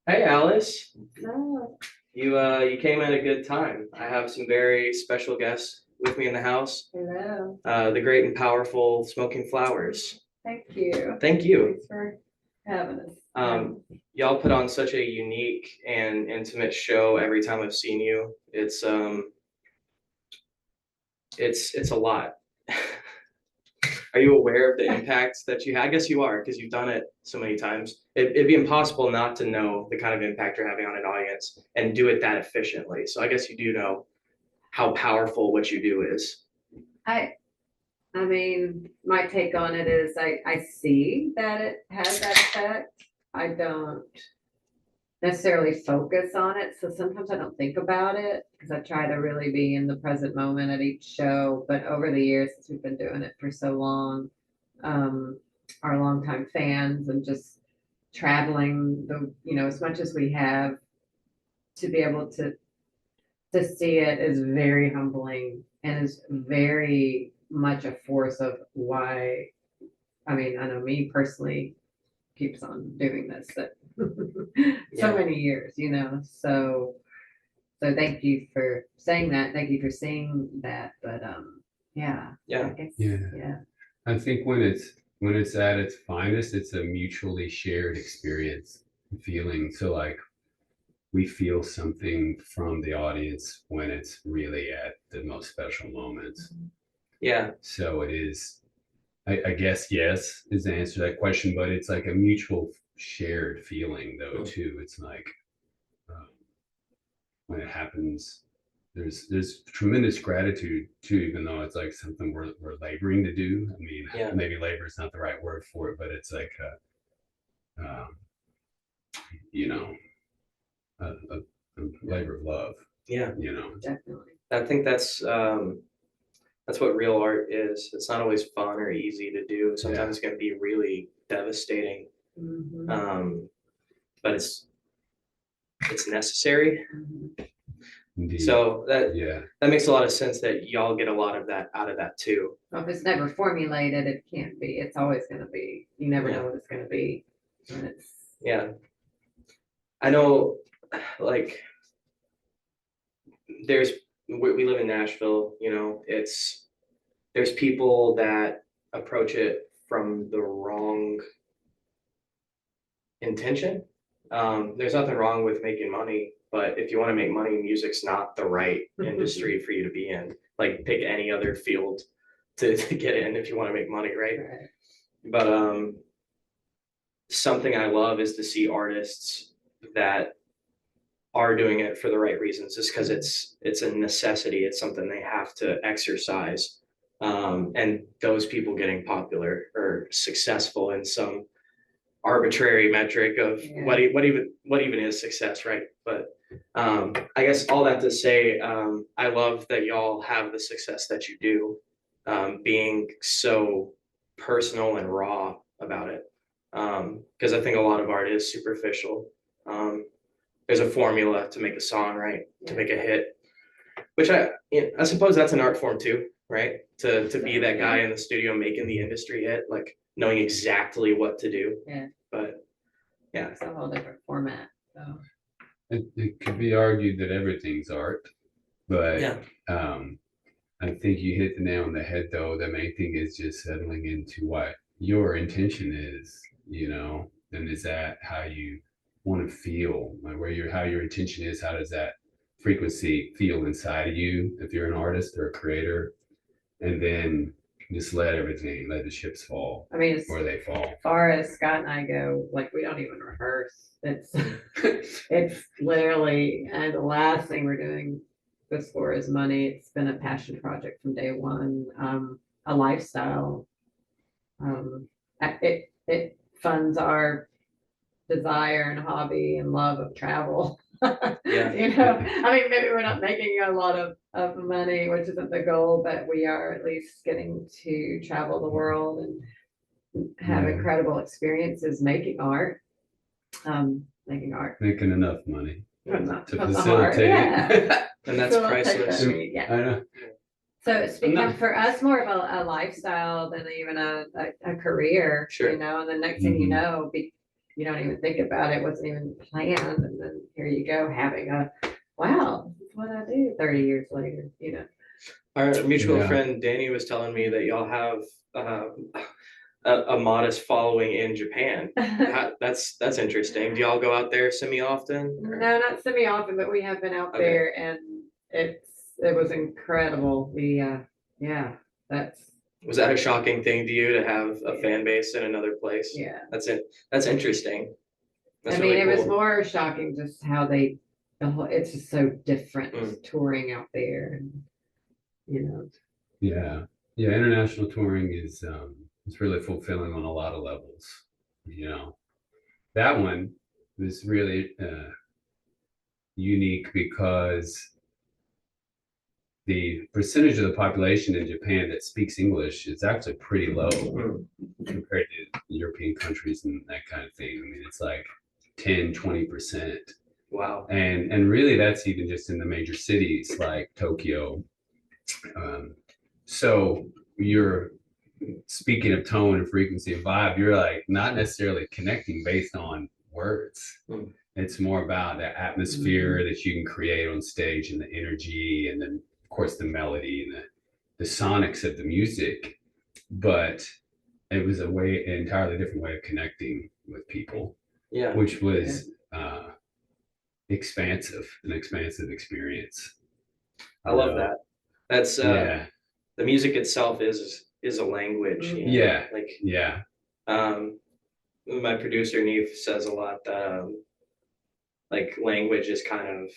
Hey Alice, Oh, you came at a good time. I have some very special guests with me in the house. hello. The great and powerful Smoking Flowers. Thank you. Thank you. Thanks for having us. Y'all put on such a unique and intimate show every time I've seen you. It's a lot. Are you aware of the impacts that you had? I guess you are, because you've done it so many times. It'd be impossible not to know the kind of impact you're having on an audience and do it that efficiently. So I guess you do know how powerful what you do is. I mean, my take on it is I see that it has that effect. I don't necessarily focus on it. So sometimes I don't think about it because I try to really be in the present moment at each show. But over the years, since we've been doing it for so long, our longtime fans and just traveling as much as we have to be able to see it is very humbling and is very much a force of why. I mean, I know me personally keeps on doing this so many years, so thank you for saying that. Thank you for seeing that. But yeah. I guess, yeah. I think when it's at its finest, it's a mutually shared experience feeling. So like we feel something from the audience when it's really at the most special moments. Yeah. So it is, I guess, yes, is the answer to that question, but it's like a mutual shared feeling though, too. It's like when it happens, there's tremendous gratitude too, even though it's like something we're laboring to do. I mean, maybe labor is not the right word for it, but it's like a labor of love. Yeah. Definitely. I think that's what real art is. It's not always fun or easy to do. Sometimes it can be really devastating. Mm-hmm. But it's necessary. Mm-hmm. Indeed. So that makes a lot of sense that y'all get a lot of that out of that too. Well, if it's never formulated, it can't be. It's always going to be. You never know what it's going to be. Yeah. I know, like, we live in Nashville, there's people that approach it from the wrong intention. There's nothing wrong with making money, but if you want to make money, music's not the right industry for you to be in. Like, pick any other field to get in if you want to make money, right? But something I love is to see artists that are doing it for the right reasons, just because it's a necessity. It's something they have to exercise. And those people getting popular or successful in some arbitrary metric of what even is success, right? But I guess all that to say, I love that y'all have the success that you do, being so personal and raw about it. Because I think a lot of art is superficial. There's a formula to make a song, right? To make a hit, which I suppose that's an art form too, right? To be that guy in the studio making the industry hit, like knowing exactly what to do. Yeah. But yeah, it's a whole different format. So it could be argued that everything's art, but I think you hit the nail on the head though. The main thing is just settling into what your intention is, and is that how you want to feel, like how your intention is, how does that frequency feel inside of you if you're an artist or a creator, and then just let everything, let the chips fall I mean, as where they fall. far as Scott and I go, like, we don't even rehearse. It's, it's literally, and the last thing we're doing this for is money. It's been a passion project from day one, a lifestyle. It funds our desire and hobby and love of travel. Yeah. You know, I mean, maybe we're not making a lot of money, which isn't the goal, but we are at least getting to travel the world and have Yeah. incredible experiences making art. Making art Making enough money from the, to from the heart. facilitate Yeah. it. And that's Facilitate that priceless. need, yeah. I know. So it's I'm become not- for us more of a lifestyle than even a career, Sure. you know, and the next thing you Mhm. know, you don't even think about it, wasn't even planned. And then here you go, having wow, this is what I do 30 years later, you know. Our mutual Yeah. friend Danny was telling me that y'all have a modest following in Japan. That's interesting. Do y'all go out there semi-often? or- No, not semi-often, but we have been out Okay. there and it was incredible. Yeah, that's, Was that a shocking thing to you to have a fan base in another place? yeah. That's interesting. That's I mean, really it was cool. more shocking just how the whole, it's just so different Mm. touring out there and, you know. Yeah. Yeah. International touring is it's really fulfilling on a lot of levels. You know, that one was really unique because the percentage of the population in Japan that speaks English is actually pretty low Mm. compared to European countries and that kind of thing. I mean, it's like 10-20%. Wow. And really that's even just in the major cities like Tokyo. So you're speaking of tone and frequency and vibe, you're like not necessarily connecting based on words. Mm. It's more about the atmosphere that you can create on stage and the energy, and then of course the melody and the sonics of the music. But it was an entirely different way of connecting with people, Yeah. which was an expansive experience. I love that. That's Yeah. the music itself is a language. you know? Yeah. Like Yeah. my producer Neve says a lot that like language is kind of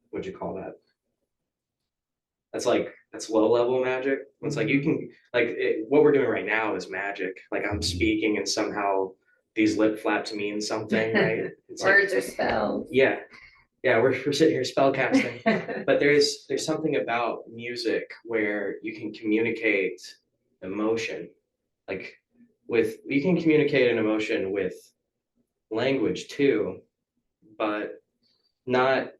what'd you call that? That's low level magic. It's like you can what we're doing right now is magic. Like I'm speaking and somehow these lip flaps mean something, right? It's like, Words are spells. yeah, we're sitting here spell casting. But there's something about music where you can communicate emotion. Like you can communicate an emotion with language too, but not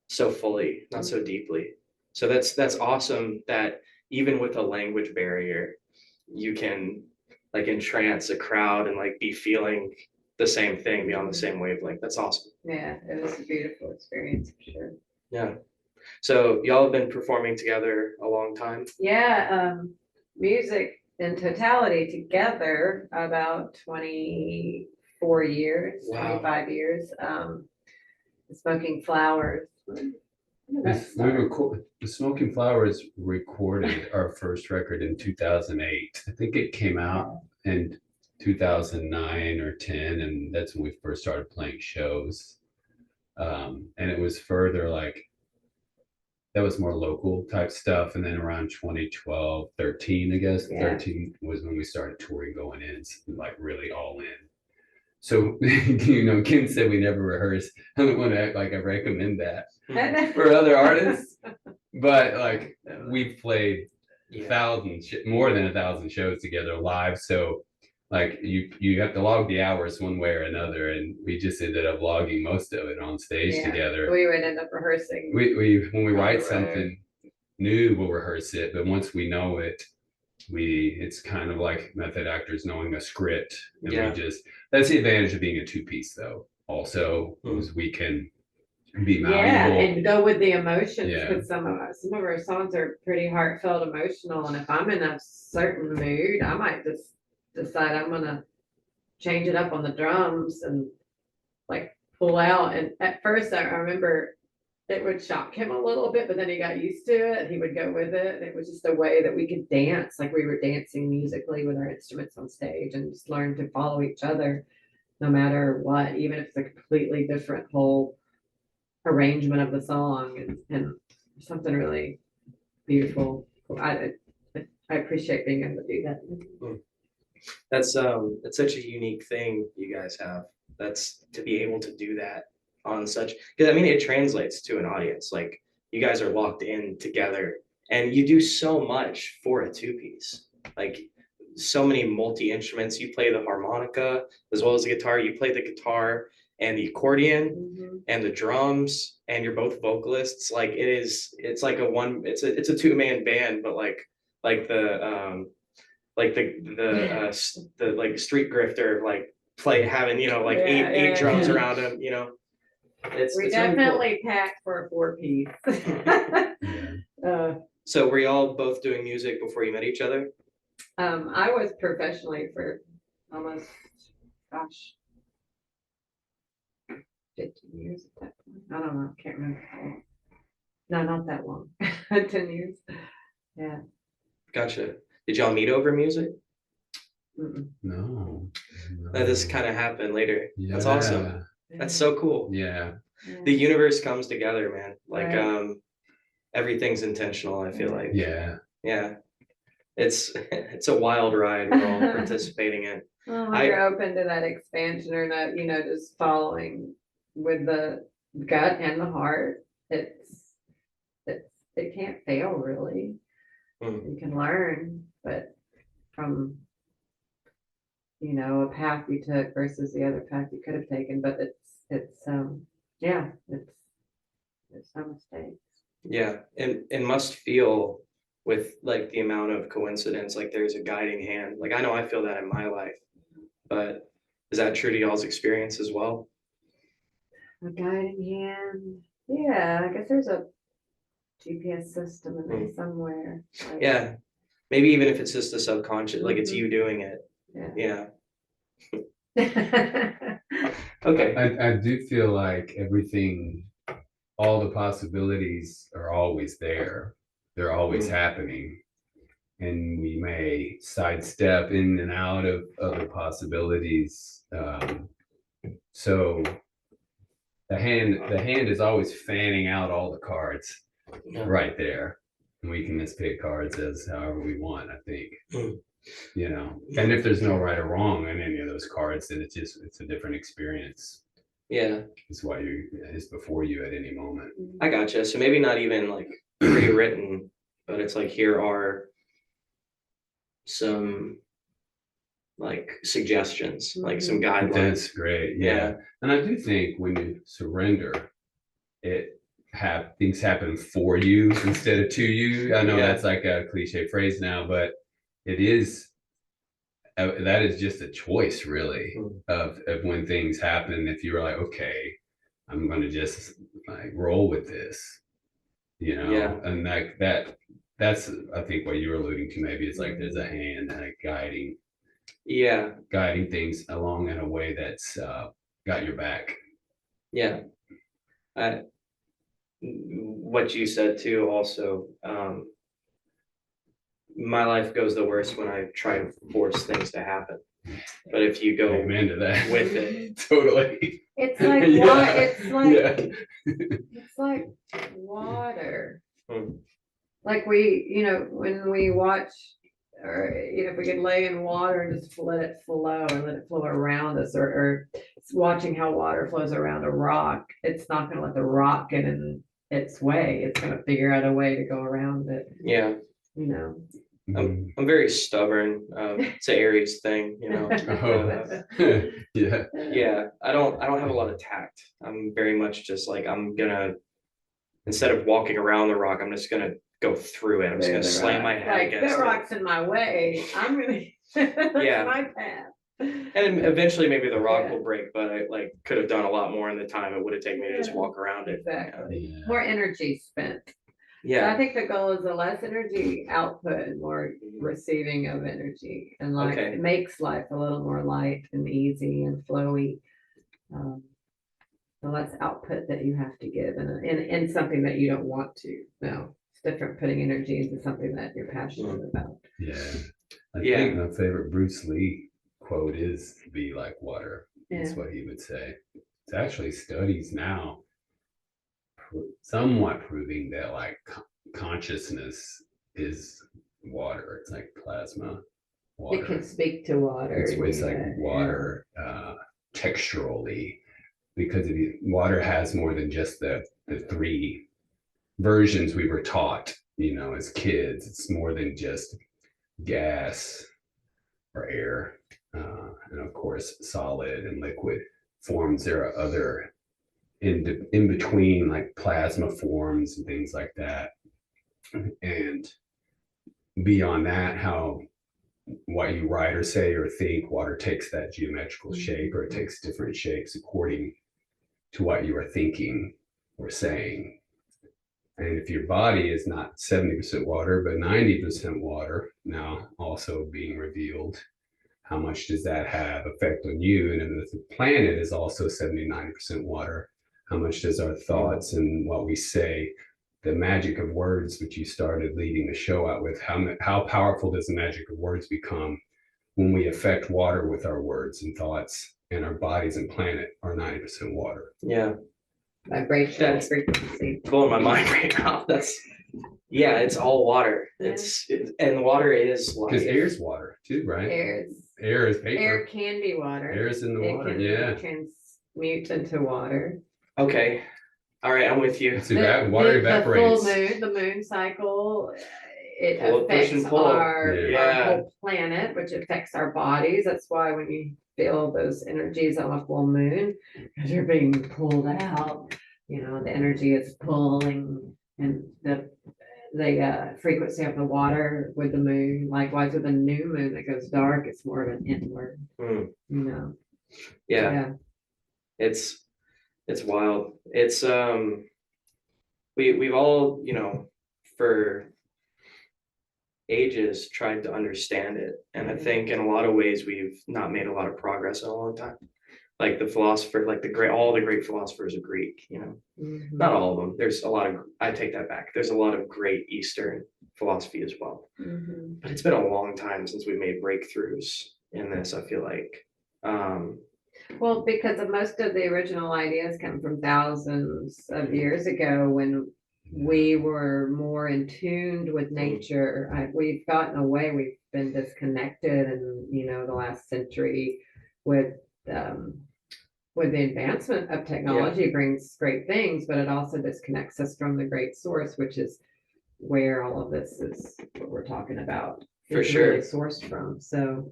so fully, not so deeply. So that's awesome that even with a language barrier, you can like entrance a crowd and like be feeling the same thing, be on the same wavelength. That's awesome. Yeah, it was a beautiful experience for sure. Yeah. So y'all have been performing together a long time. Yeah, music in totality together about 24 years, Wow. 25 years. Smoking Flowers. The Smoking Flowers recorded our first record in 2008. I think it came out in 2009 or 10, and that's when we first started playing shows. And it was further like that was more local type stuff. And then around 2012, 13, I guess, Yeah. 13 was when we started touring, going in, like really all in. So, you know, Kim said we never rehearse. I don't want to act like I recommend that for other artists, but like we've played more than 1,000 shows together live. So like you have to log the hours one way or another, and we just ended up logging most of it on stage Yeah. together. We would end up rehearsing. We when we on write the road. something new, we'll rehearse it, but once we know it, it's kind of like method actors knowing a script, and Yeah. that's the advantage of being a two-piece though. Also, is we can be Yeah, malleable. and go with the emotions, Yeah. because some of our songs are pretty heartfelt, emotional, and if I'm in a certain mood, I might just decide I'm gonna change it up on the drums and like pull out. And at first I remember it would shock him a little bit, but then he got used to it. He would go with it. And it was just a way that we could dance, like we were dancing musically with our instruments on stage and just learn to follow each other no matter what, even if it's a completely different whole arrangement of the song and something really beautiful. I appreciate being able to do that. That's such a unique thing you guys have. That's to be able to do that on such, because I mean it translates to an audience. Like you guys are locked in together and you do so much for a two-piece. Like so many multi-instruments. You play the harmonica as well as the guitar. You play the guitar and the accordion and the drums, and you're both vocalists. Like it's like it's a two-man band, but like the like street grifter like play having like eight drums around him. We It's really cool. definitely packed for a 4-piece. So were y'all both doing music before you met each other? I was professionally for almost, gosh, 15 years at that point. I don't know, can't remember how long. No, not that long. 10 years. Yeah. Gotcha. Did y'all meet over music? No. That just kind of happened later. That's awesome. That's so cool. Yeah. The universe comes together, man. Like Right. everything's intentional, I feel like. Yeah. Yeah. It's a wild ride we're all participating in. Well, you're open to that expansion or not, just following with the gut and the heart. It can't fail really. You can learn, but from a path you took versus the other path you could have taken, but it's no mistakes. Yeah, and must feel with like the amount of coincidence, like there's a guiding hand. Like I know I feel that in my life, but is that true to y'all's experience as well? A guiding hand. Yeah, I guess there's a GPS system in there somewhere. Like, Yeah, maybe even if it's just a subconscious, like it's you doing it. Yeah. Okay. I do feel like everything, all the possibilities are always there. They're always happening. And we may sidestep in and out of other possibilities. So the hand is always fanning out all the cards right there. And we can just pick cards as however we want, I think. And if there's no right or wrong on any of those cards, then it's a different experience. Yeah. It's why it's before you at any moment. I gotcha. So maybe not even like pre-written, but it's like here are some like suggestions, like some guidelines. That's great. Yeah. And I do think when you surrender, things happen for you instead of to you. I know that's like a cliche phrase now, but that is just a choice really of when things happen. If you're like, okay, I'm going to just like roll with this, and that's I think what you're alluding to. Maybe it's like there's a hand like guiding things along in a way that's got your back. Yeah. What you said too also, my life goes the worst when I try to force things to happen. But if you go into that with it, totally. It's like it's like water. Like when we watch, or if we could lay in water and just let it flow and let it flow around us, or watching how water flows around a rock, it's not going to let the rock get in its way. It's going to figure out a way to go around it. Yeah. I'm very stubborn. It's an Aries thing, Yeah. I don't have a lot of tact. I'm very much just like instead of walking around the rock, I'm just gonna go through it. I'm just gonna slam my head against the rock's in my way. I'm gonna that's my path. And eventually maybe the rock will break, but I could have done a lot more in the time it would have taken me to just walk around it. Exactly. More energy spent. Yeah. So I think the goal is the less energy output and more receiving of energy, and it makes life a little more light and easy and flowy. So that's output that you have to give and something that you don't want to. No, it's different putting energy into something that you're passionate about. Yeah. I Yeah. think my favorite Bruce Lee quote is "Be like water." That's Yeah. what he would say. It's actually studies now somewhat proving that like consciousness is water. It's like plasma water. It can speak to water. It's like water texturally, because water has more than just the three versions we were taught, as kids. It's more than just gas or air, and of course solid and liquid forms. There are other in between, like plasma forms and things like that. And beyond that, how what you write or say or think, water takes that geometrical shape, or it takes different shapes according to what you are thinking or saying. And if your body is not 70% water, but 90% water, now also being revealed, how much does that have effect on you? And if the planet is also 70-90% water, how much does our thoughts and what we say, the magic of words, which you started leading the show out with, how powerful does the magic of words become when we affect water with our words and thoughts, and our bodies and planet are 90% water? Yeah. Vibration, That's frequency. blowing my mind right now. It's all water. And water is life. Because air is water too, right? Air is paper. Air can be water. Air is in the water. It can transmute into water. Okay. All right, I'm with you. So that water evaporates. The moon cycle, it Pull, push and affects pull. our Yeah. whole planet, which affects our bodies. That's why when you feel those energies on a full moon, because you're being pulled out, the energy is pulling, and the frequency of the water with the moon, likewise with a new moon that goes dark, it's more of an inward, Yeah. It's wild. It's we've all, for ages tried to understand it. And I think in a lot of ways we've not made a lot of progress in a long time. Like the philosopher, like all the great philosophers of Greek, not all of them. There's a lot of, I take that back. There's a lot of great Eastern philosophy as well. But it's been a long time since we made breakthroughs in this, I feel like. Well, because most of the original ideas come from thousands of years ago, when we were more in tune with nature. We've gotten away, we've been disconnected, and the last century with the advancement of technology brings great things, but it also disconnects us from the great source, which is where all of this is, what we're talking about. For sure. Really sourced from. So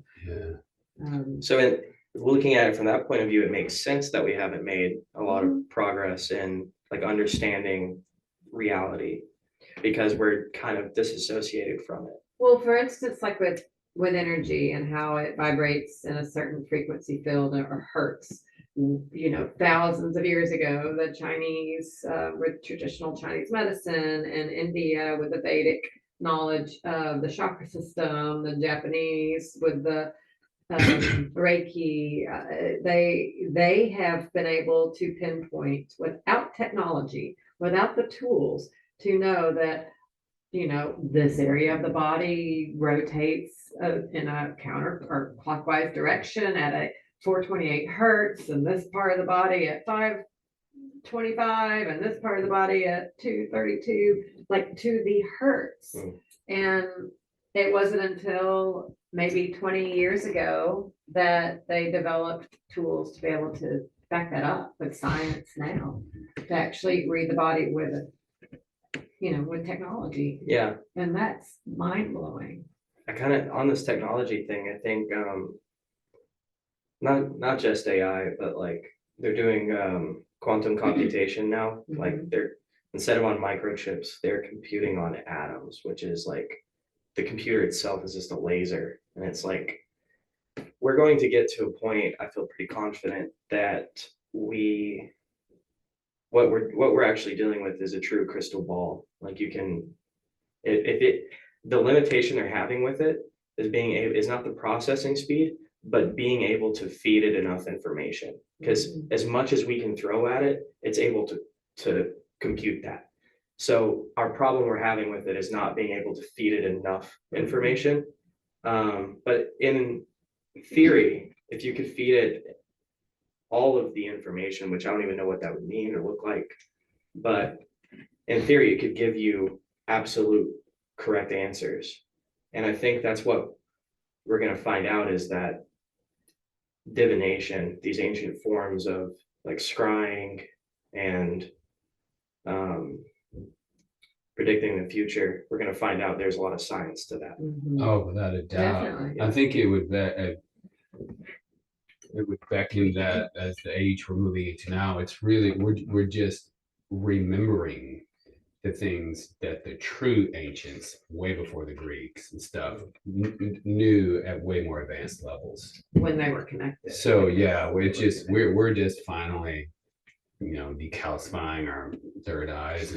so looking at it from that point of view, it makes sense that we haven't made a lot of progress in like understanding reality, because we're kind of disassociated from it. Well, for instance, like with energy and how it vibrates in a certain frequency field or hertz, thousands of years ago, the Chinese with traditional Chinese medicine, and India with the Vedic knowledge of the chakra system, the Japanese with the Reiki, they have been able to pinpoint, without technology, without the tools, to know that this area of the body rotates in a counter or clockwise direction at a 428 hertz, and this part of the body at 525, and this part of the body at 232, like to the hertz. And it wasn't until maybe 20 years ago that they developed tools to be able to back that up with science now, to actually read the body with technology. Yeah. And that's mind blowing. I kind of, on this technology thing, I think not just AI, but like they're doing quantum computation now. Like they're, instead of on microchips, they're computing on atoms, which is like the computer itself is just a laser. And it's like, we're going to get to a point, I feel pretty confident, that what we're actually dealing with is a true crystal ball. Like you can, the limitation they're having with it is not the processing speed, but being able to feed it enough information, because as much as we can throw at it, it's able to compute that. So our problem we're having with it is not being able to feed it enough information. But in theory, if you could feed it all of the information, which I don't even know what that would mean or look like, but in theory, it could give you absolute correct answers. And I think that's what we're going to find out, is that divination, these ancient forms of like scrying and predicting the future, we're going to find out there's a lot of science to that. Oh, without a doubt. Definitely. I think it would beckon that as the age we're moving into now, it's really we're just remembering the things that the true ancients, way before the Greeks and stuff, knew at way more advanced levels when they were connected. So yeah, we're just finally, decalcifying our third eyes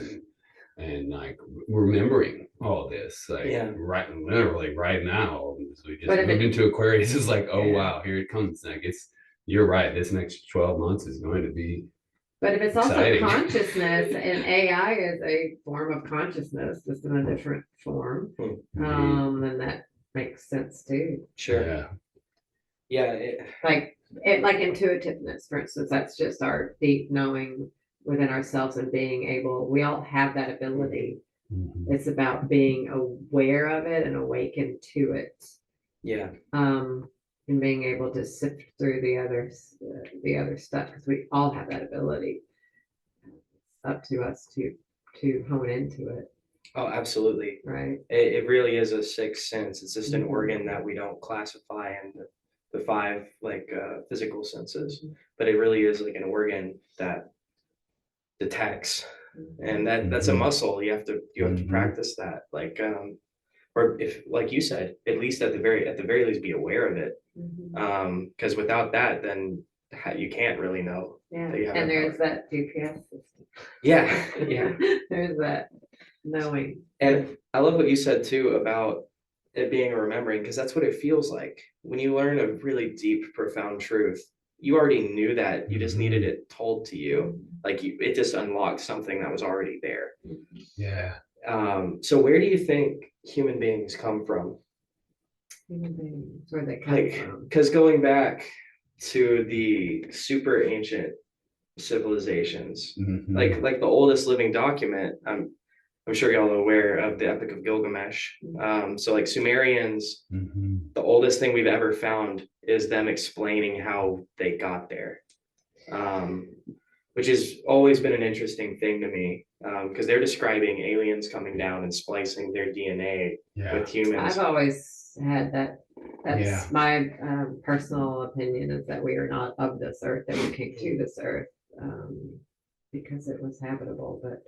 and like remembering all this, like literally right now. So we just moved into Aquarius. It's like, oh wow, here it comes. Like you're right. This next 12 months is going to be. But if it's also exciting. consciousness, and AI is a form of consciousness, just in a different form, then that makes sense too. Sure. Yeah. Like intuitiveness, for instance, that's just our deep knowing within ourselves and being able. We all have that ability. It's about being aware of it and awakened to it. Yeah. And being able to sift through the other stuff, because we all have that ability. It's up to us to hone into it. Oh, absolutely. Right. It really is a sixth sense. It's just an organ that we don't classify in the five physical senses, but it really is like an organ that detects, and that's a muscle. You have to practice that. Or if, like you said, at least at the very least, be aware of it. Because without that, then you can't really know. Yeah, and there's that GPS system. Yeah. There's that knowing. And I love what you said too about it being a remembering, because that's what it feels like when you learn a really deep, profound truth. You already knew that, you just needed it told to you. It just unlocked something that was already there. Yeah. So where do you think human beings come from? Human beings, where they come from? Because going back to the super ancient civilizations, like the oldest living document, I'm sure y'all are aware of the Epic of Gilgamesh. So like Sumerians, the oldest thing we've ever found is them explaining how they got there, which has always been an interesting thing to me, because they're describing aliens coming down and splicing their DNA with humans. I've always had that. That's my personal opinion, is that we are not of this earth, that we came to this earth because it was habitable. But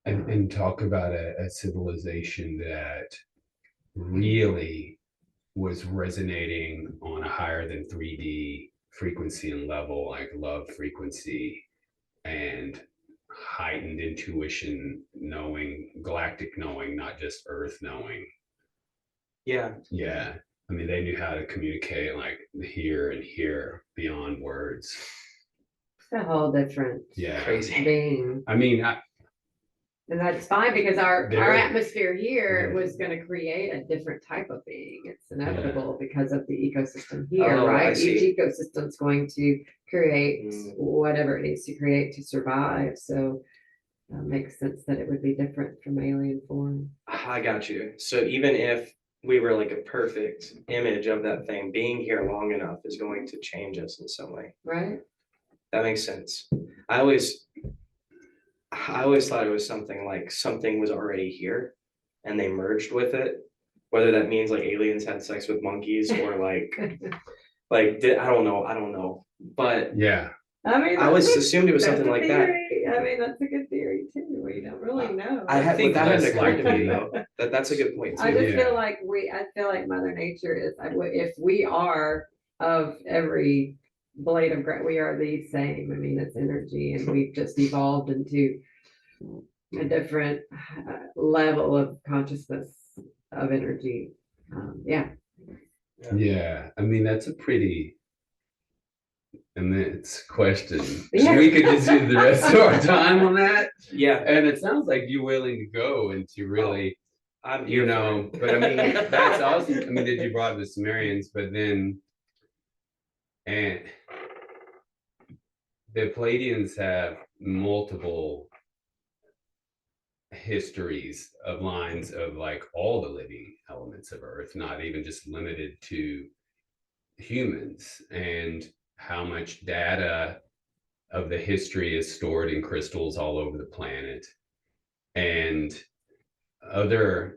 and talk about a civilization that really was resonating on a higher than 3D frequency and level, like love frequency and heightened intuition, knowing, galactic knowing, not just earth knowing. Yeah. I mean, they knew how to communicate like here and here beyond words. It's a whole different crazy being. I mean, and that's fine, because our atmosphere here was going to create a different type of being. It's inevitable because of the ecosystem here, right? Each ecosystem is going to create whatever it needs to create to survive. So it makes sense that it would be different from alien form. I got you. So even if we were like a perfect image of that thing, being here long enough is going to change us in some way. Right. That makes sense. I always thought it was something like something was already here and they merged with it, whether that means like aliens had sex with monkeys or I don't know, but I mean, I always assumed it was something like that. I mean, that's a good theory too. We don't really know. I think that hadn't occurred to me though. That's a good point too. I just feel like Mother Nature is, if we are of every blade of grass, we are the same. I mean, it's energy, and we've just evolved into a different level of consciousness of energy. Yeah, I mean, that's a pretty immense question. Yeah. We could just use the rest of our time on that. Yeah, And it sounds like you're willing to go into really, I'm here you for know, it. but I mean, that's awesome. I mean, that you brought the Sumerians, but then, and the Palladians have multiple histories of lines of like all the living elements of Earth, not even just limited to humans, and how much data of the history is stored in crystals all over the planet, and other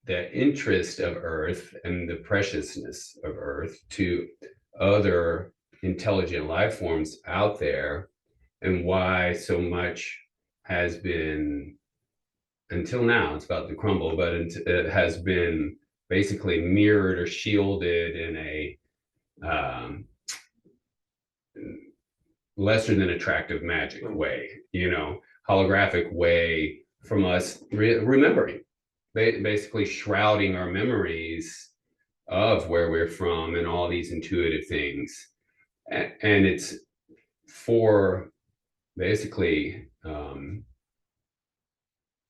the interest of Earth and the preciousness of Earth to other intelligent life forms out there, and why so much has been, until now it's about to crumble, but it has been basically mirrored or shielded in a um, lesser than attractive magic way, holographic way from us remembering, basically shrouding our memories of where we're from and all these intuitive things. And it's for basically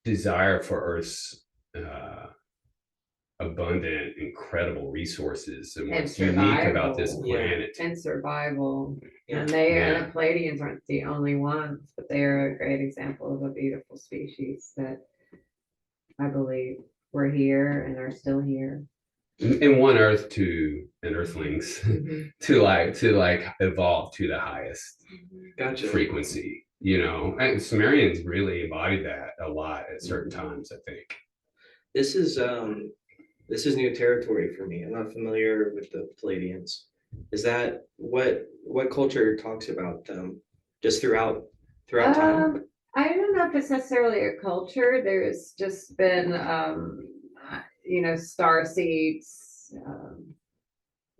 desire for Earth's abundant, incredible resources and what's unique about this planet. And survival. Yeah. And and the Palladians aren't the only ones, but they are a great example of a beautiful species that I believe were here and are still here. And one Earth to and Earthlings to like evolve to the highest frequency, and Sumerians really embodied that a lot at certain times, I think. This is new territory for me. I'm not familiar with the Palladians. Is that what culture talks about them just throughout time? I don't know if it's necessarily a culture. There's just been star seeds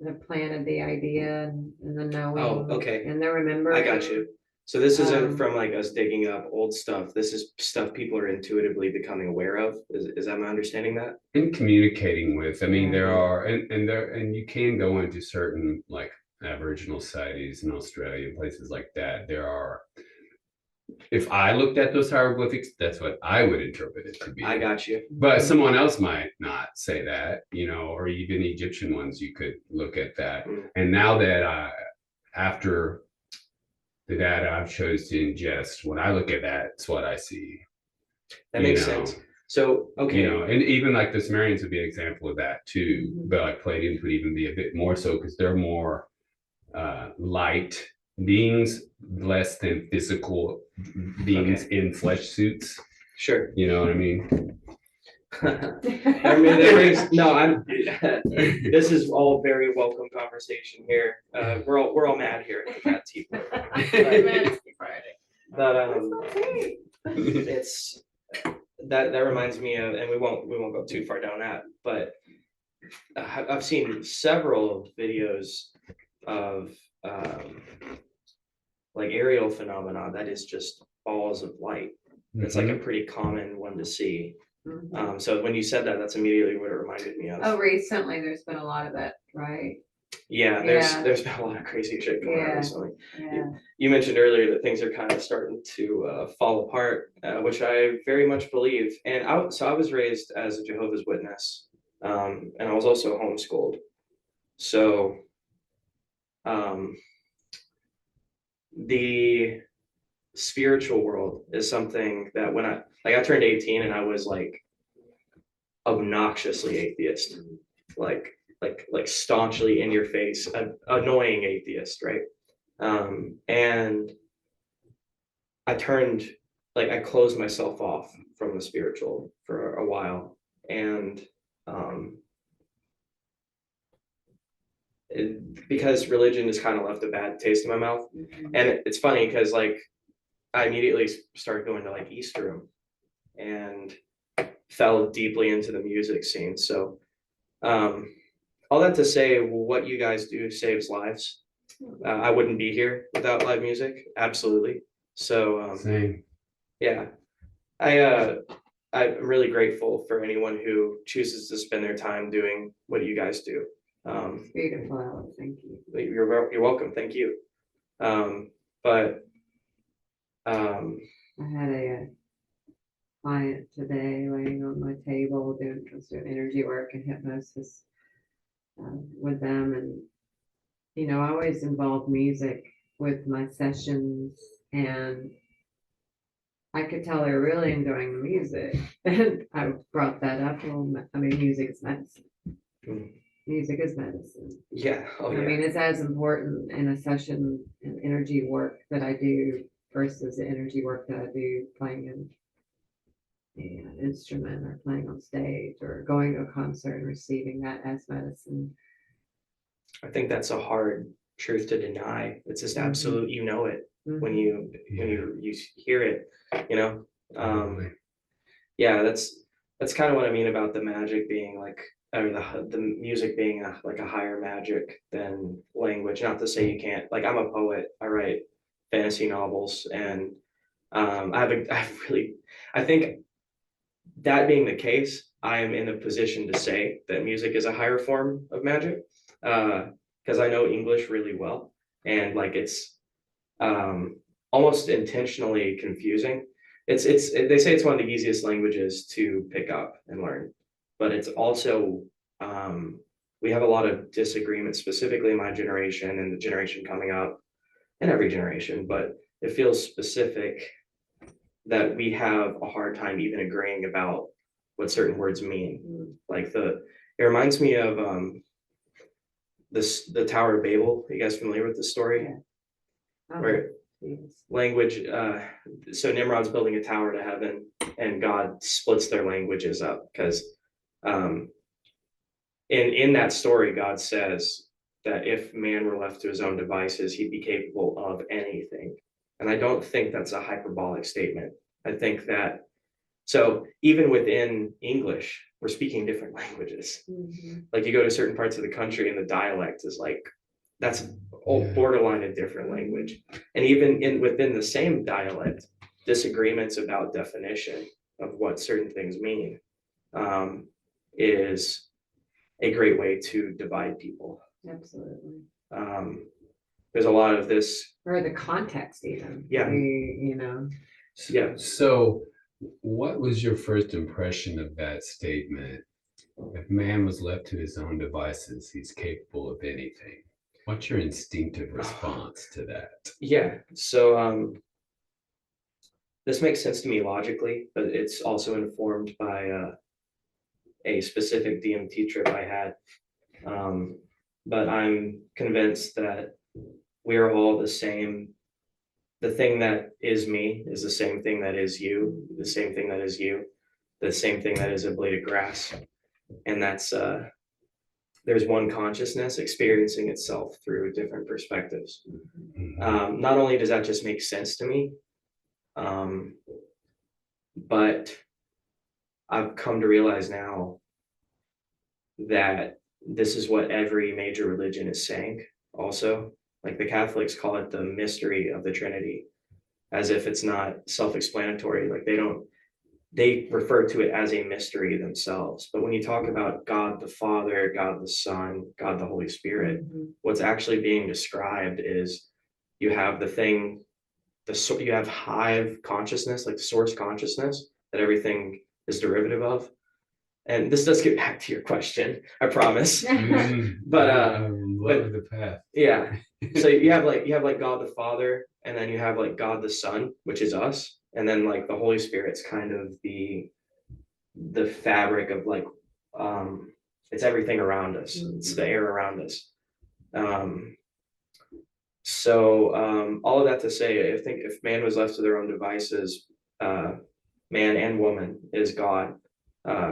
that planted the idea and the knowing. Oh, okay. And the remembering. I got you. So this isn't from like us digging up old stuff. This is stuff people are intuitively becoming aware of. Is that my understanding that? And communicating with. I mean, there are and you can go into certain like Aboriginal societies in Australia, places like that. There are, if I looked at those hieroglyphics, that's what I would interpret it to be. I got you. But someone else might not say that, or even Egyptian ones, you could look at that. And now that after the data I've chose to ingest, when I look at that, it's what I see. That makes sense. So, okay. And even like the Sumerians would be an example of that too. But like Palladians would even be a bit more so because they're more light beings, less than physical beings in flesh suits. Sure. You know what I mean? I mean, this is all very welcome conversation here. We're all mad here at the Fat Tea Party. But it's that reminds me of, and we won't go too far down that, but I've seen several videos of like aerial phenomena that is just balls of light. It's like a pretty common one to see. So when you said that, that's immediately what it reminded me of. Oh, recently there's been a lot of that, right? Yeah, there's been a lot of crazy shit going on recently. You mentioned earlier that things are kind of starting to fall apart, which I very much believe. And I was raised as a Jehovah's Witness, and I was also homeschooled. So the spiritual world is something that when I turned 18 and I was like obnoxiously atheist, like staunchly in your face, annoying atheist, right? And I closed myself off from the spiritual for a while, and because religion has kind of left a bad taste in my mouth. And it's funny because like I immediately started going to like Easter Room and fell deeply into the music scene. So all that to say, what you guys do saves lives. I wouldn't be here without live music. Absolutely. So same. Yeah, I'm really grateful for anyone who chooses to spend their time doing what you guys do. Beautiful, Alex, thank you. You're welcome. Thank you. But I had a client today laying on my table doing energy work and hypnosis with them, and I always involve music with my sessions, and I could tell they're really enjoying the music. And I brought that up. Well, I mean, music is medicine. Music is medicine. yeah, oh I yeah, mean, it's as important in a session and energy work that I do versus the energy work that I do playing an instrument or playing on stage or going to a concert and receiving that as medicine. I think that's a hard truth to deny. It's just Mhm. absolute, it when you hear it, Totally. yeah, that's kind of what I mean about the magic being like, or the music being like a higher magic than language. Not to say you can't, like, I'm a poet, I write fantasy novels, and I think that being the case, I am in a position to say that music is a higher form of magic, because I know English really well, and like it's almost intentionally confusing. They say it's one of the easiest languages to pick up and learn, but it's also we have a lot of disagreements, specifically my generation and the generation coming up, and every generation, but it feels specific that we have a hard time even agreeing about what certain words mean. Like it reminds me of the Tower of Babel. Are you guys familiar with the story? Yeah. Where Yes. language, so Nimrod's building a tower to heaven, and God splits their languages up because in that story, God says that if man were left to his own devices, he'd be capable of anything. And I don't think that's a hyperbolic statement. I think that, so even within English, we're speaking different languages. Like you go to certain parts of the country and the dialect is like, that's borderline a different language. And even within the same dialect, disagreements about definition of what certain things mean is a great way to divide people. Absolutely. There's a lot of this. Or the context even. Yeah. Yeah. So what was your first impression of that statement? If man was left to his own devices, he's capable of anything. What's your instinctive response to that? Yeah. So this makes sense to me logically, but it's also informed by a specific DMT trip I had. But I'm convinced that we are all the same. The thing that is me is the same thing that is you, the same thing that is you, the same thing that is a blade of grass. And that's there's one consciousness experiencing itself through different perspectives. Not only does that just make sense to me, but I've come to realize now that this is what every major religion is saying also. Like the Catholics call it the mystery of the Trinity, as if it's not self-explanatory. Like they refer to it as a mystery themselves. But when you talk about God the Father, God the Son, God the Holy Spirit, what's actually being described is you have the thing, you have hive consciousness, like the source consciousness that everything is derivative of. And this does get back to your question, I promise. But I love the path. Yeah. So you have like God the Father, and then you have like God the Son, which is us, and then like the Holy Spirit's kind of the fabric of like it's everything around us. It's the air around us. So all of that to say, I think if man was left to their own devices, man and woman is God.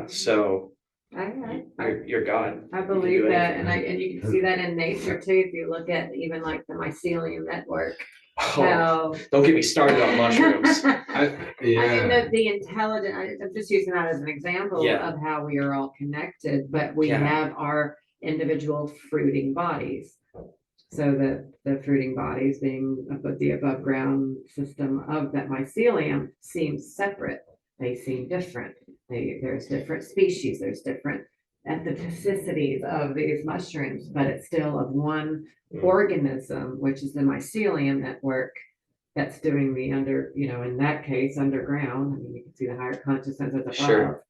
So you're God. I believe that, and you can see that in nature too. If you look at even like the mycelium network. Oh, don't get me started on mushrooms. I mean, the intelligent, I'm just using that as an example of how we are all connected, but we have our individual fruiting bodies. So the fruiting bodies being the above ground system of that mycelium seems separate. They seem different. There's different species. There's different at the toxicities of these mushrooms, but it's still of one Mm. organism, which is the mycelium network that's doing the in that case, underground. I mean, you can see the higher consciousness as above. Sure.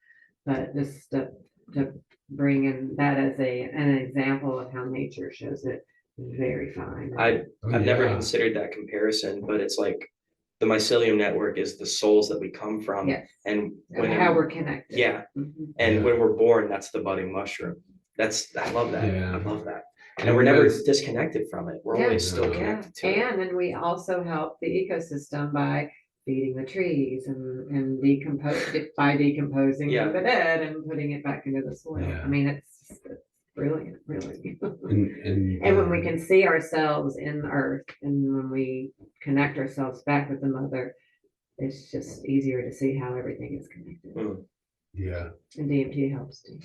But just to bring in that as an example of how nature shows it very fine. I've never yeah. considered that comparison, but it's like the mycelium network is the souls that we come from. Yes, And and when how we're connected. yeah, Mhm. and Yeah. when we're born, that's the budding mushroom. I love that. Yeah. I love that. And we're never disconnected from it. We're Yeah. always still Yeah. connected to it. And then we also help the ecosystem by feeding the trees and decomposing Yeah. the dead and putting it back into the soil. Yeah. I mean, it's brilliant, really. And And when we can see ourselves in the earth and when we connect ourselves back with the mother, it's just easier to see how everything is connected. Mm. yeah. And DMT helps too.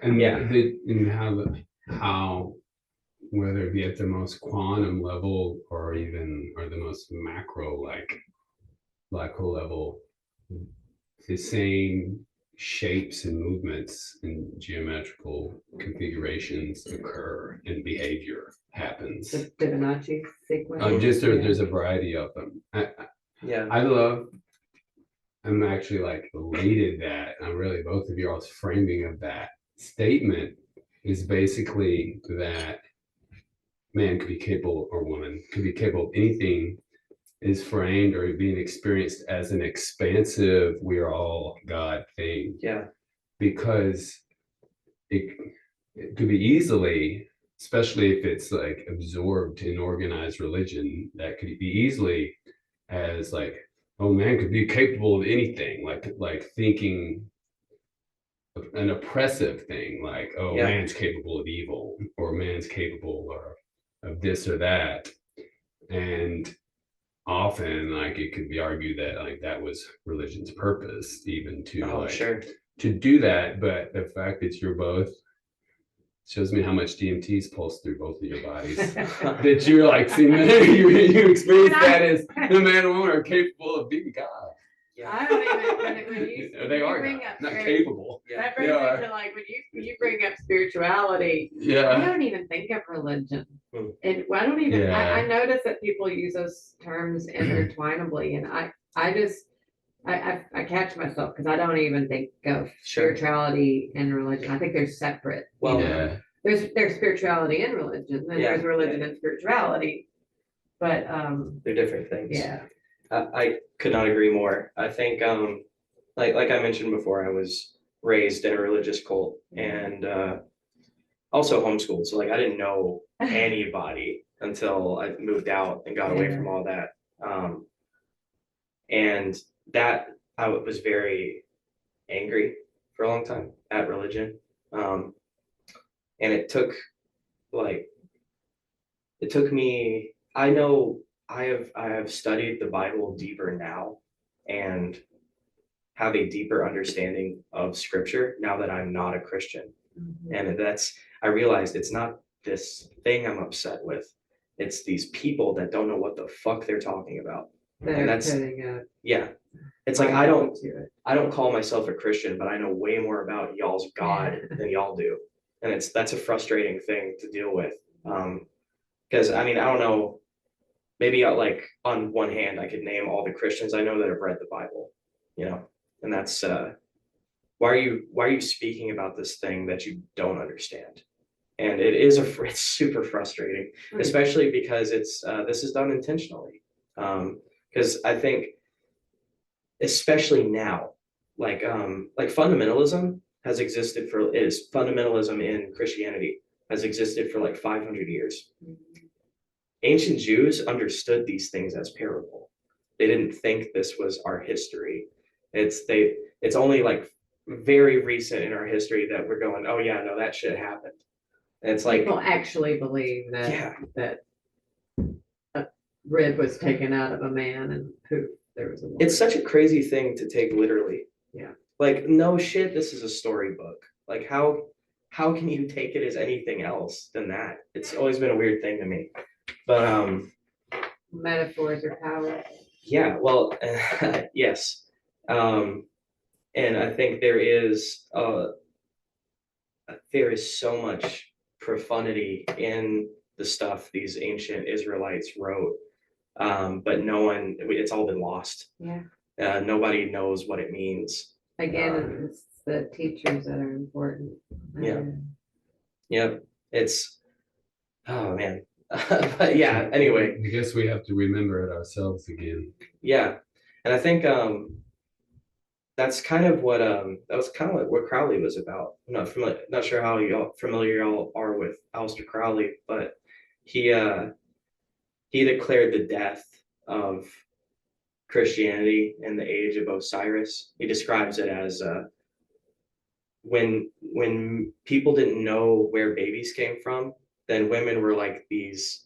And Yeah. and how whether it be at the most quantum level or the most macro like black hole level, the same shapes and movements and geometrical configurations occur and behavior happens. The Fibonacci sequence. There's a variety of them. Yeah. I'm actually like elated that I'm really both of y'all's framing of that statement is basically that man could be capable, or woman could be capable of anything, is framed or being experienced as an expansive, we are all God thing. Yeah. Because it could be easily, especially if it's like absorbed in organized religion, that could be easily as like, oh, man could be capable of anything, like thinking an oppressive thing, like, oh, Yeah. man's capable of evil, or man's capable of this or that. And often like it could be argued that like that was religion's purpose, even to Sure. to do that. But the fact that you're both shows me how much DMT's pulsed through both of your bodies. That you're like, see, man, you experience that as the man and woman are capable of being God. I don't even when you They you are bring God, up not spirit- capable. That They brings are. me to like when you bring up spirituality. I Yeah. don't even think of religion. Hmm. And I don't even Yeah. I notice that people use those terms intertwinably, and I just I catch myself because I don't even think of Sure. spirituality and religion. I think they're separate. Well, Yeah. There's spirituality in religion, and Yeah. there's religion and spirituality. But they're different things. yeah. I could not agree more. I think like I mentioned before, I was raised in a religious cult and also homeschooled. So like I didn't know anybody until I moved out and got away Yeah. from all that. And that I was very angry for a long time at religion. And it took me, I know I have studied the Bible deeper now and have a deeper understanding of scripture now that I'm not a Christian. Mhm. And I realized it's not this thing I'm upset with. It's these people that don't know what the fuck they're talking about. They're that's- putting a Yeah. It's like I don't to it. call myself a Christian, but I know way more about y'all's God than y'all do. And that's a frustrating thing to deal with. Because I mean, I don't know, maybe like on one hand, I could name all the Christians I know that have read the Bible, and that's why are you speaking about this thing that you don't understand? And it's super frustrating, Right. especially because this is done intentionally. Because I think, especially now, like fundamentalism fundamentalism in Christianity has existed for like 500 years. Ancient Jews understood these things as parable. They didn't think this was our history. It's only like very recent in our history that we're going, oh yeah, no, that shit happened. And it's like People actually believe that a rib was taken out of a man and poof, there was a woman. It's such a crazy thing to take literally. Yeah. Like, no shit, this is a storybook. Like how can you take it as anything else than that? It's always been a weird thing to me. But Metaphors are power. yeah, well, yes. And I think there is there is so much profundity in the stuff these ancient Israelites wrote, but it's all been lost. Yeah. Nobody knows what it means. Again, it's the teachers that are important. Yeah. Yep. It's, oh man. But yeah, anyway. I guess we have to remember it ourselves again. Yeah. And I think that's kind of what that was kind of what Crowley was about. I'm not sure how familiar y'all are with Aleister Crowley, but he declared the death of Christianity in the age of Osiris. He describes it as when people didn't know where babies came from, then women were like these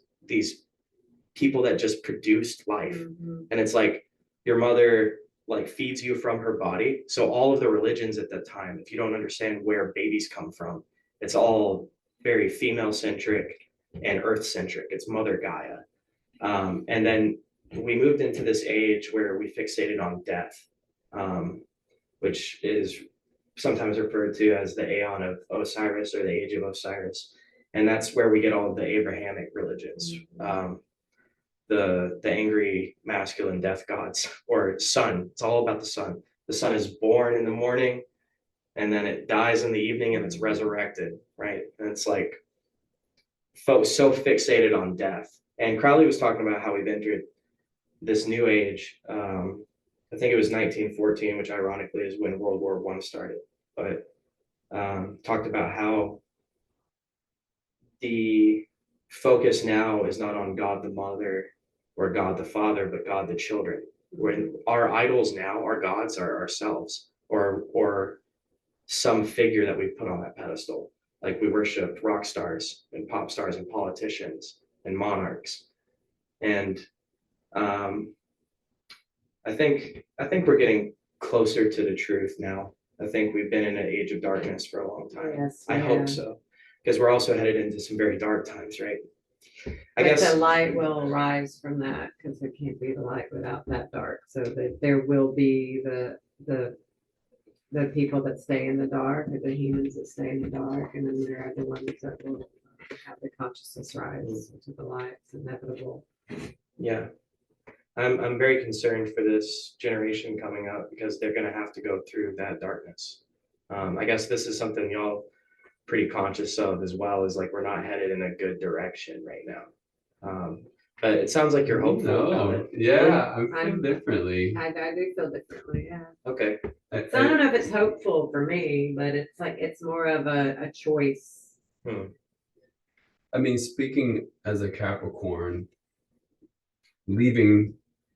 people that just produced life. And it's like your mother like feeds you from her body. So all of the religions at that time, if you don't understand where babies come from, it's all very female centric and earth centric. It's Mother Gaia. And then we moved into this age where we fixated on death, which is sometimes referred to as the Aeon of Osiris or the Age of Osiris. And that's where we get all of the Abrahamic religions. The angry masculine death gods or sun. It's all about the sun. The sun is born in the morning and then it dies in the evening and it's resurrected, right? And it's like folks so fixated on death. And Crowley was talking about how we've entered this new age. I think it was 1914, which ironically is when World War I started, but talked about how the focus now is not on God the Mother or God the Father, but God the children. When our idols now, our gods are ourselves or some figure that we put on that pedestal. Like we worship rock stars and pop stars and politicians and monarchs. And I think we're getting closer to the truth now. I think we've been in an age of darkness for a long time. Yes, I hope so, because we're also headed into some very dark times, right? I But guess the light will rise from that because there can't be the light without that dark. So that there will be the people that stay in the dark, or the humans that stay in the dark, and then there are the ones that will have the consciousness rise to the light. It's inevitable. Yeah. I'm very concerned for this generation coming up because they're going to have to go through that darkness. I guess this is something y'all pretty conscious of as well, is like we're not headed in a good direction right now. But it sounds like you're hopeful about it. Yeah, I feel differently. I do feel differently, yeah. Okay. So I don't know if it's hopeful for me, but it's like it's more of a choice. I mean, speaking as a Capricorn,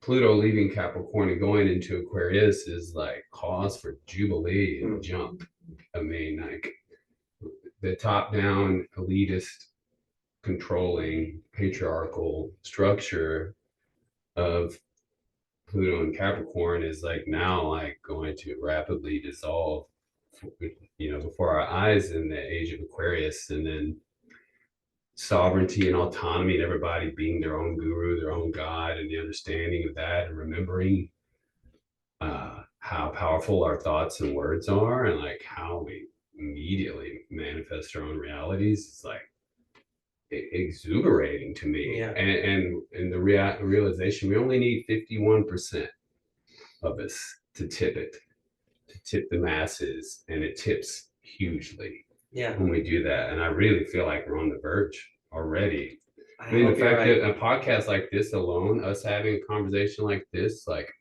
Pluto leaving Capricorn and going into Aquarius is like cause for jubilee and jump. I mean, like the top-down elitist controlling patriarchal structure of Pluto and Capricorn is like now like going to rapidly dissolve, before our eyes in the age of Aquarius. And then sovereignty and autonomy and everybody being their own guru, their own god, and the understanding of that, and remembering how powerful our thoughts and words are, and like how we immediately manifest our own realities. It's like exuberating to me. Yeah. And the realization we only need 51% of us to tip the masses, and it tips hugely. Yeah. When we do that. And I really feel like we're on the verge already. I mean, the hope you're fact right. that a podcast like this alone, us having a conversation like this, like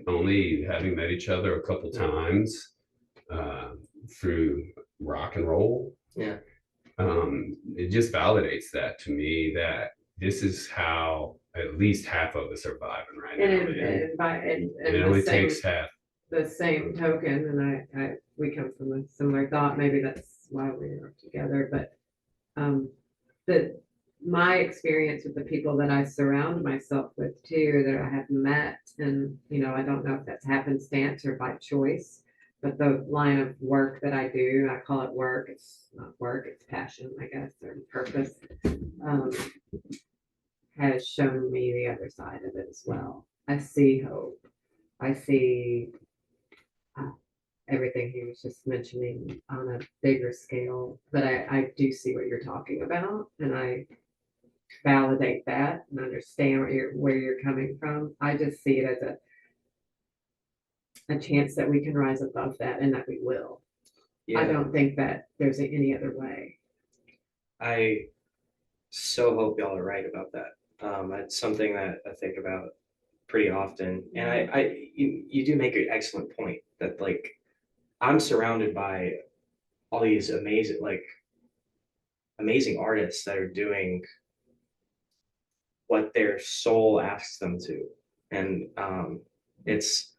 only having met each other a couple times through rock and roll, Yeah. it just validates that to me, that this is how at least half of us are vibing right now. And it only takes half. The same token, and we come from a similar thought. Maybe that's why we are together. But my experience with the people that I surround myself with too, that I have met, and I don't know if that's happenstance or by choice, but the line of work that I do, I call it work. It's not work, it's passion, I guess, or purpose, has shown me the other side of it as well. I see hope. I see everything he was just mentioning on a bigger scale, but I do see what you're talking about, and I validate that and understand where you're coming from. I just see it as a chance that we can rise above that and that we will. I Yeah, don't think that there's any other way. I so hope y'all are right about that. It's something that I think about pretty often, and you do make an excellent point that like I'm surrounded by all these amazing artists that are doing what their soul asks them to, and it's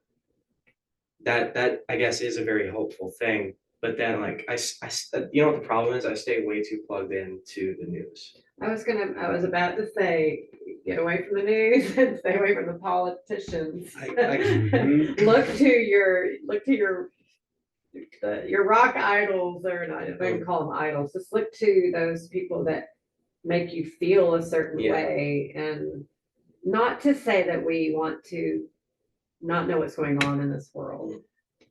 that I guess is a very hopeful thing. But then like you know what the problem is? I stay way too plugged into the news. I was about to say, get away from the news and stay away from the politicians. Look to your rock idols, or not, I don't even call them idols. Just look to those people that make you feel a certain way, and not to say that we want to not know what's going on in this world,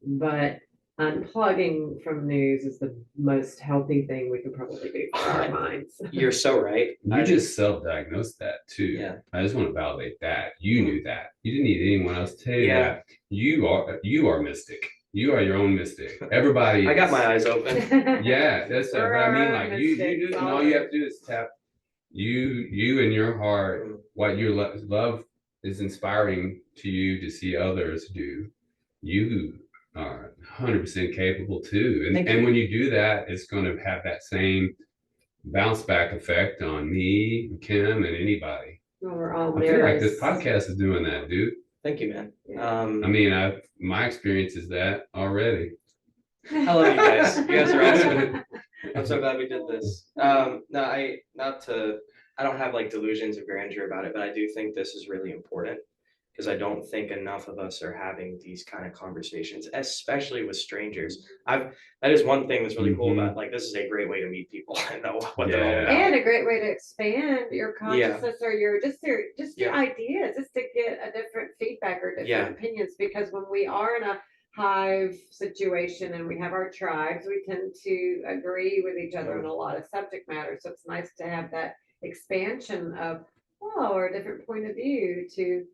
but unplugging from news is the most healthy thing we can probably do for our minds. You're so right. You just self-diagnosed that too. Yeah. I just want to validate that. You knew that. You didn't need anyone else to tell you Yeah. that. You are mystic. You are your own mystic. Everybody I got my eyes open. Yeah, that's what I mean. Like you do, and all you have to do is tap you in your heart, what your love is inspiring to you to see others do. You are 100% capable too. And when you do that, it's going to have that same bounce back effect on me, Kim, and anybody. Well, we're all I feel like this podcast is doing that, dude. Thank you, man. I mean, my experience is that already. I love you guys. You guys are awesome. I'm so glad we did this. No, I don't have like delusions of grandeur about it, but I do think this is really important because I don't think enough of us are having these kind of conversations, especially with strangers. That is one thing that's really cool about like this is a great way to meet people and know what they're all about. And a great way to expand your consciousness or your ideas, just to get a different feedback or different opinions. Because when we are in a hive situation and we have our tribes, we tend to agree with each other on a lot of subject matter. So it's nice to have that expansion of, or a different point of view to.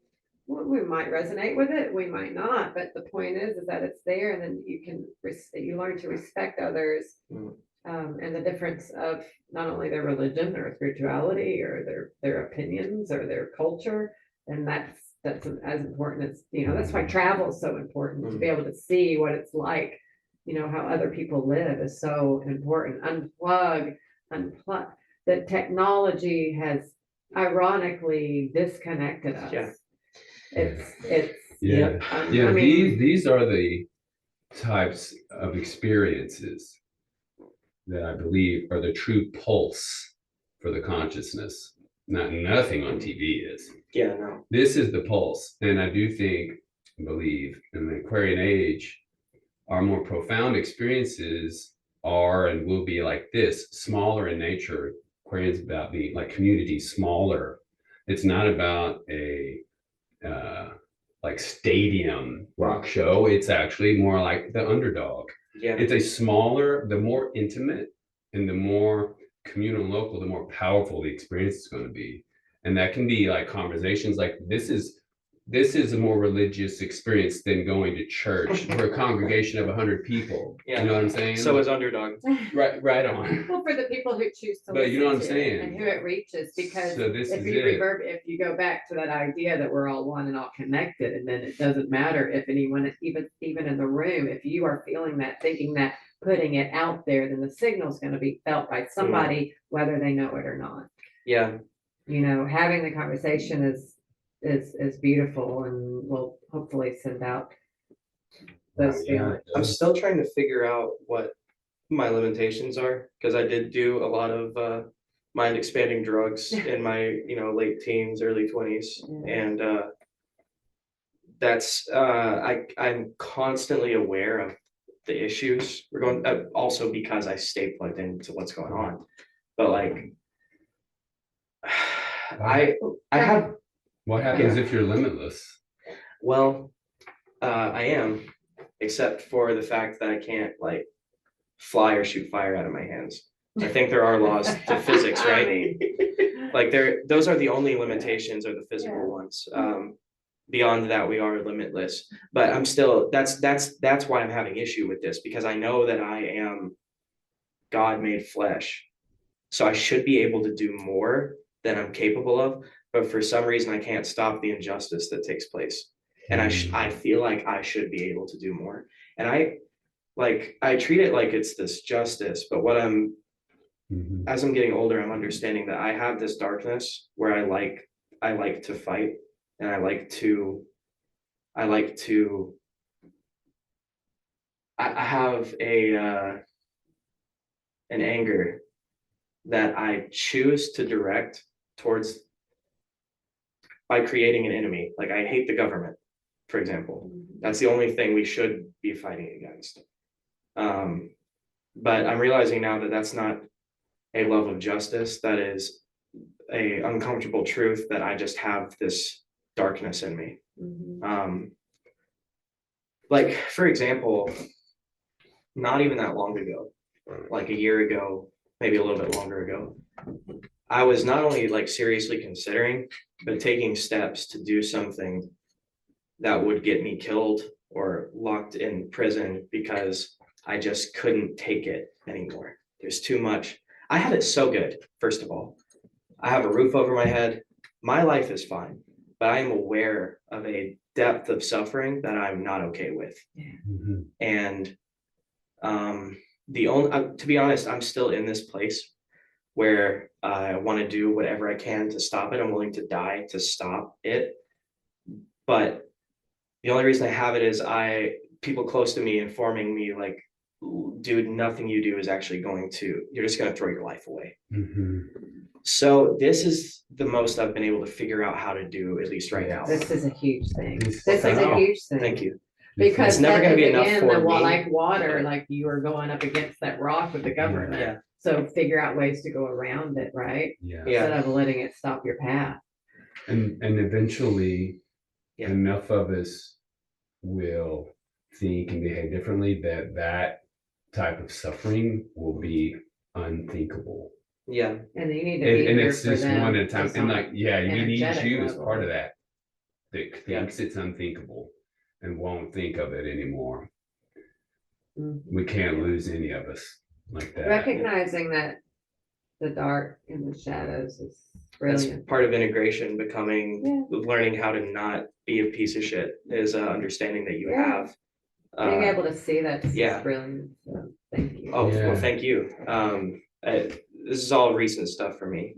We might resonate with it, we might not, but the point is that it's there, and then you learn to respect others, and the difference of not only their religion or spirituality or their opinions or their culture, and that's as important as that's why travel is so important, to be able to see what it's like, how other people live is so important. Unplug. The technology has ironically disconnected us. These are the types of experiences that I believe are the true pulse for the consciousness. Nothing on TV is. Yeah, no. This is the pulse, and I do believe in the Aquarian age, our more profound experiences are and will be like this, smaller in nature. Aquarian's about being like community, smaller. It's not about a like stadium rock show. It's actually more like the underdog. Yeah. It's a smaller, the more intimate and the more communal and local, the more powerful the experience is going to be. And that can be like conversations like this is a more religious experience than going to church for a congregation of 100 people. Yeah. You know what I'm saying? So is underdog. Right on. Well, for the people who choose to But you know what I'm listen to it saying? and who it reaches, because So this if is you it. if you go back to that idea that we're all one and all connected, and then it doesn't matter if anyone, even in the room, if you are feeling that, thinking that, putting it out there, then the signal's going to be felt by somebody, whether they know it or not. Yeah. Having the conversation is beautiful, and will hopefully send out those feelings. I'm still trying to figure out what my limitations are, because I did do a lot of mind expanding drugs in my late teens, early 20s, and that's I'm constantly aware of the issues we're going, also because I stay plugged into what's going on, but like I have. What happens if you're limitless? Well, I am, except for the fact that I can't like fly or shoot fire out of my hands. I think there are laws to physics, I right? mean, Like those are the only limitations, are the physical ones. Beyond that, we are limitless. But I'm still, that's why I'm having issue with this, because I know that I am God made flesh. So I should be able to do more than I'm capable of, but for some reason I can't stop the injustice that takes place. And I feel like I should be able to do more. And I treat it like it's this justice, but as I'm getting older, I'm understanding that I have this darkness where I like to fight, and I have an anger that I choose to direct towards by creating an enemy. Like I hate the government, for example. That's the only thing we should be fighting against. But I'm realizing now that that's not a love of justice. That is a uncomfortable truth that I just have this darkness in me. Like, for example, not even that long ago, like a year ago, maybe a little bit longer ago, I was not only like seriously considering, but taking steps to do something that would get me killed or locked in prison because I just couldn't take it anymore. There's too much. I had it so good, first of all. I have a roof over my head. My life is fine, but I am aware of a depth of suffering that I'm not okay with. And to be honest, I'm still in this place where I want to do whatever I can to stop it. I'm willing to die to stop it. But the only reason I have it is people close to me informing me like, dude, nothing you do is actually you're just going to throw your life away. So this is the most I've been able to figure out how to do, at least right now. this is a huge thing. This is a huge thing. Thank you. Because It's never that gonna be is, enough again, for me. like water, like you are going up against that rock with the government. Yeah. So figure out ways to go around it, right? Yeah. Instead of letting it stop your path. And eventually enough of us will think and behave differently that type of suffering will be unthinkable. Yeah. And you need to be And here it's for just them one at a time. just And on like, yeah, we need energetic you as level. part of that thinks it's unthinkable and won't think of it anymore. We can't lose any of us like that. Recognizing that the dark and the shadows is That's brilliant. part of integration, learning how to not be a piece of shit is understanding that you have. Being able to see that's yeah. brilliant. So thank you. Oh, well, thank you. This is all recent stuff for me.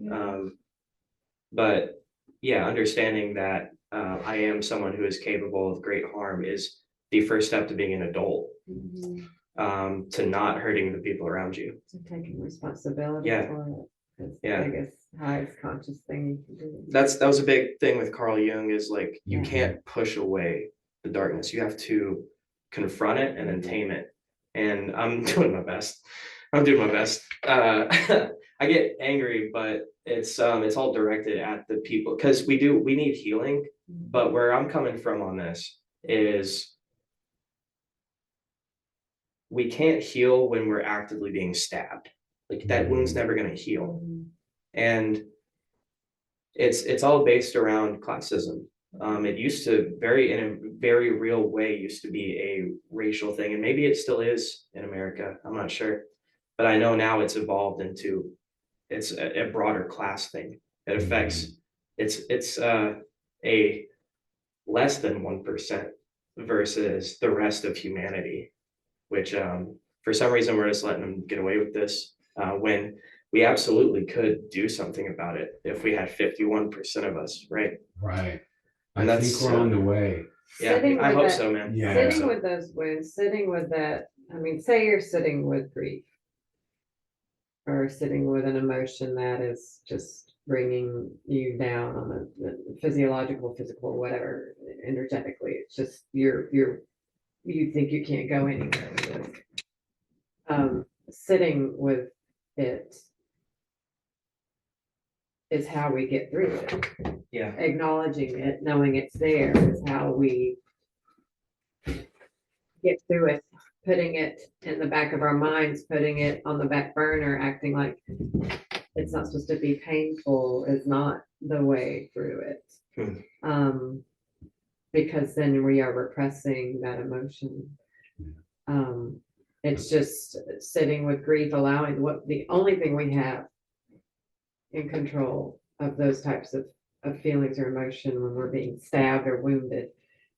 But yeah, understanding that I am someone who is capable of great harm is the first step to being an adult. To not hurting the people around you. So taking responsibility for it is the biggest, highest conscious thing you can do. That was a big thing with Carl Jung, is like you can't push away the darkness. You have to confront it and then tame it. And I'm doing my best. I'm doing my best. I get angry, but it's all directed at the people, because we need healing. But where I'm coming from on this is we can't heal when we're actively being stabbed. Like that wound's never going to heal. And it's all based around classism. It used to in a very real way used to be a racial thing, and maybe it still is in America. I'm not sure, but I know now it's evolved into a broader class thing. It affects it's a less than 1% versus the rest of humanity, which for some reason we're just letting them get away with this when we absolutely could do something about it if we had 51% of us, right? Right. And I think we're on the way. Yeah, I hope so, man. Yeah. Sitting with those wounds, sitting with that, I mean, say you're sitting with grief or sitting with an emotion that is just bringing you down on a physiological, physical, whatever, energetically. It's just you think you can't go anywhere with it. Sitting with it is how we get through it. Yeah. Acknowledging it, knowing it's there is how we get through it, putting it in the back of our minds, putting it on the back burner, acting like it's not supposed to be painful is not the way through it. Because then we are repressing that emotion. It's just sitting with grief, allowing the only thing we have in control of those types of feelings or emotion when we're being stabbed or wounded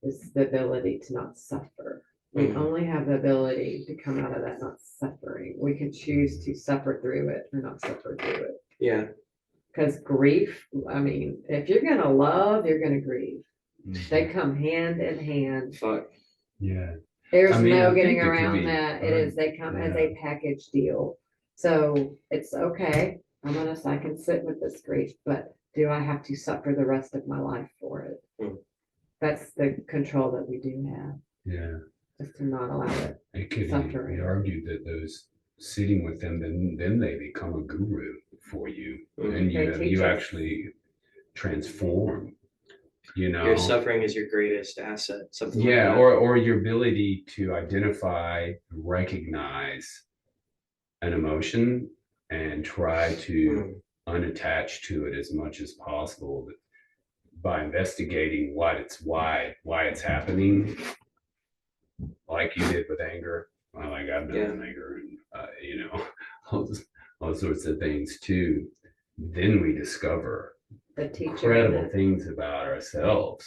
is the ability to not suffer. We only have the ability to come out of that not suffering. We can choose to suffer through it or not suffer through it. Yeah. Because grief, I mean, if you're gonna love, you're gonna grieve. They come hand in hand. Fuck. Yeah. There's I mean, no I getting think it could around be that. It hard. is, they come as Yeah. a package deal. So it's okay. I can sit with this grief, but do I have to suffer the rest of my life for it? That's the control that we do have, Yeah. is to not allow it. It could be Suffering. argued that those sitting with them, then they become a guru for you, and They teach you us. actually transform. Your suffering is your greatest asset. Something like Yeah, that. or your ability to identify, recognize an emotion, and try to unattach to it as much as possible by investigating why it's happening, like you did with anger, like I've done with anger, and all sorts of things too. Then we discover The teacher. incredible things about ourselves.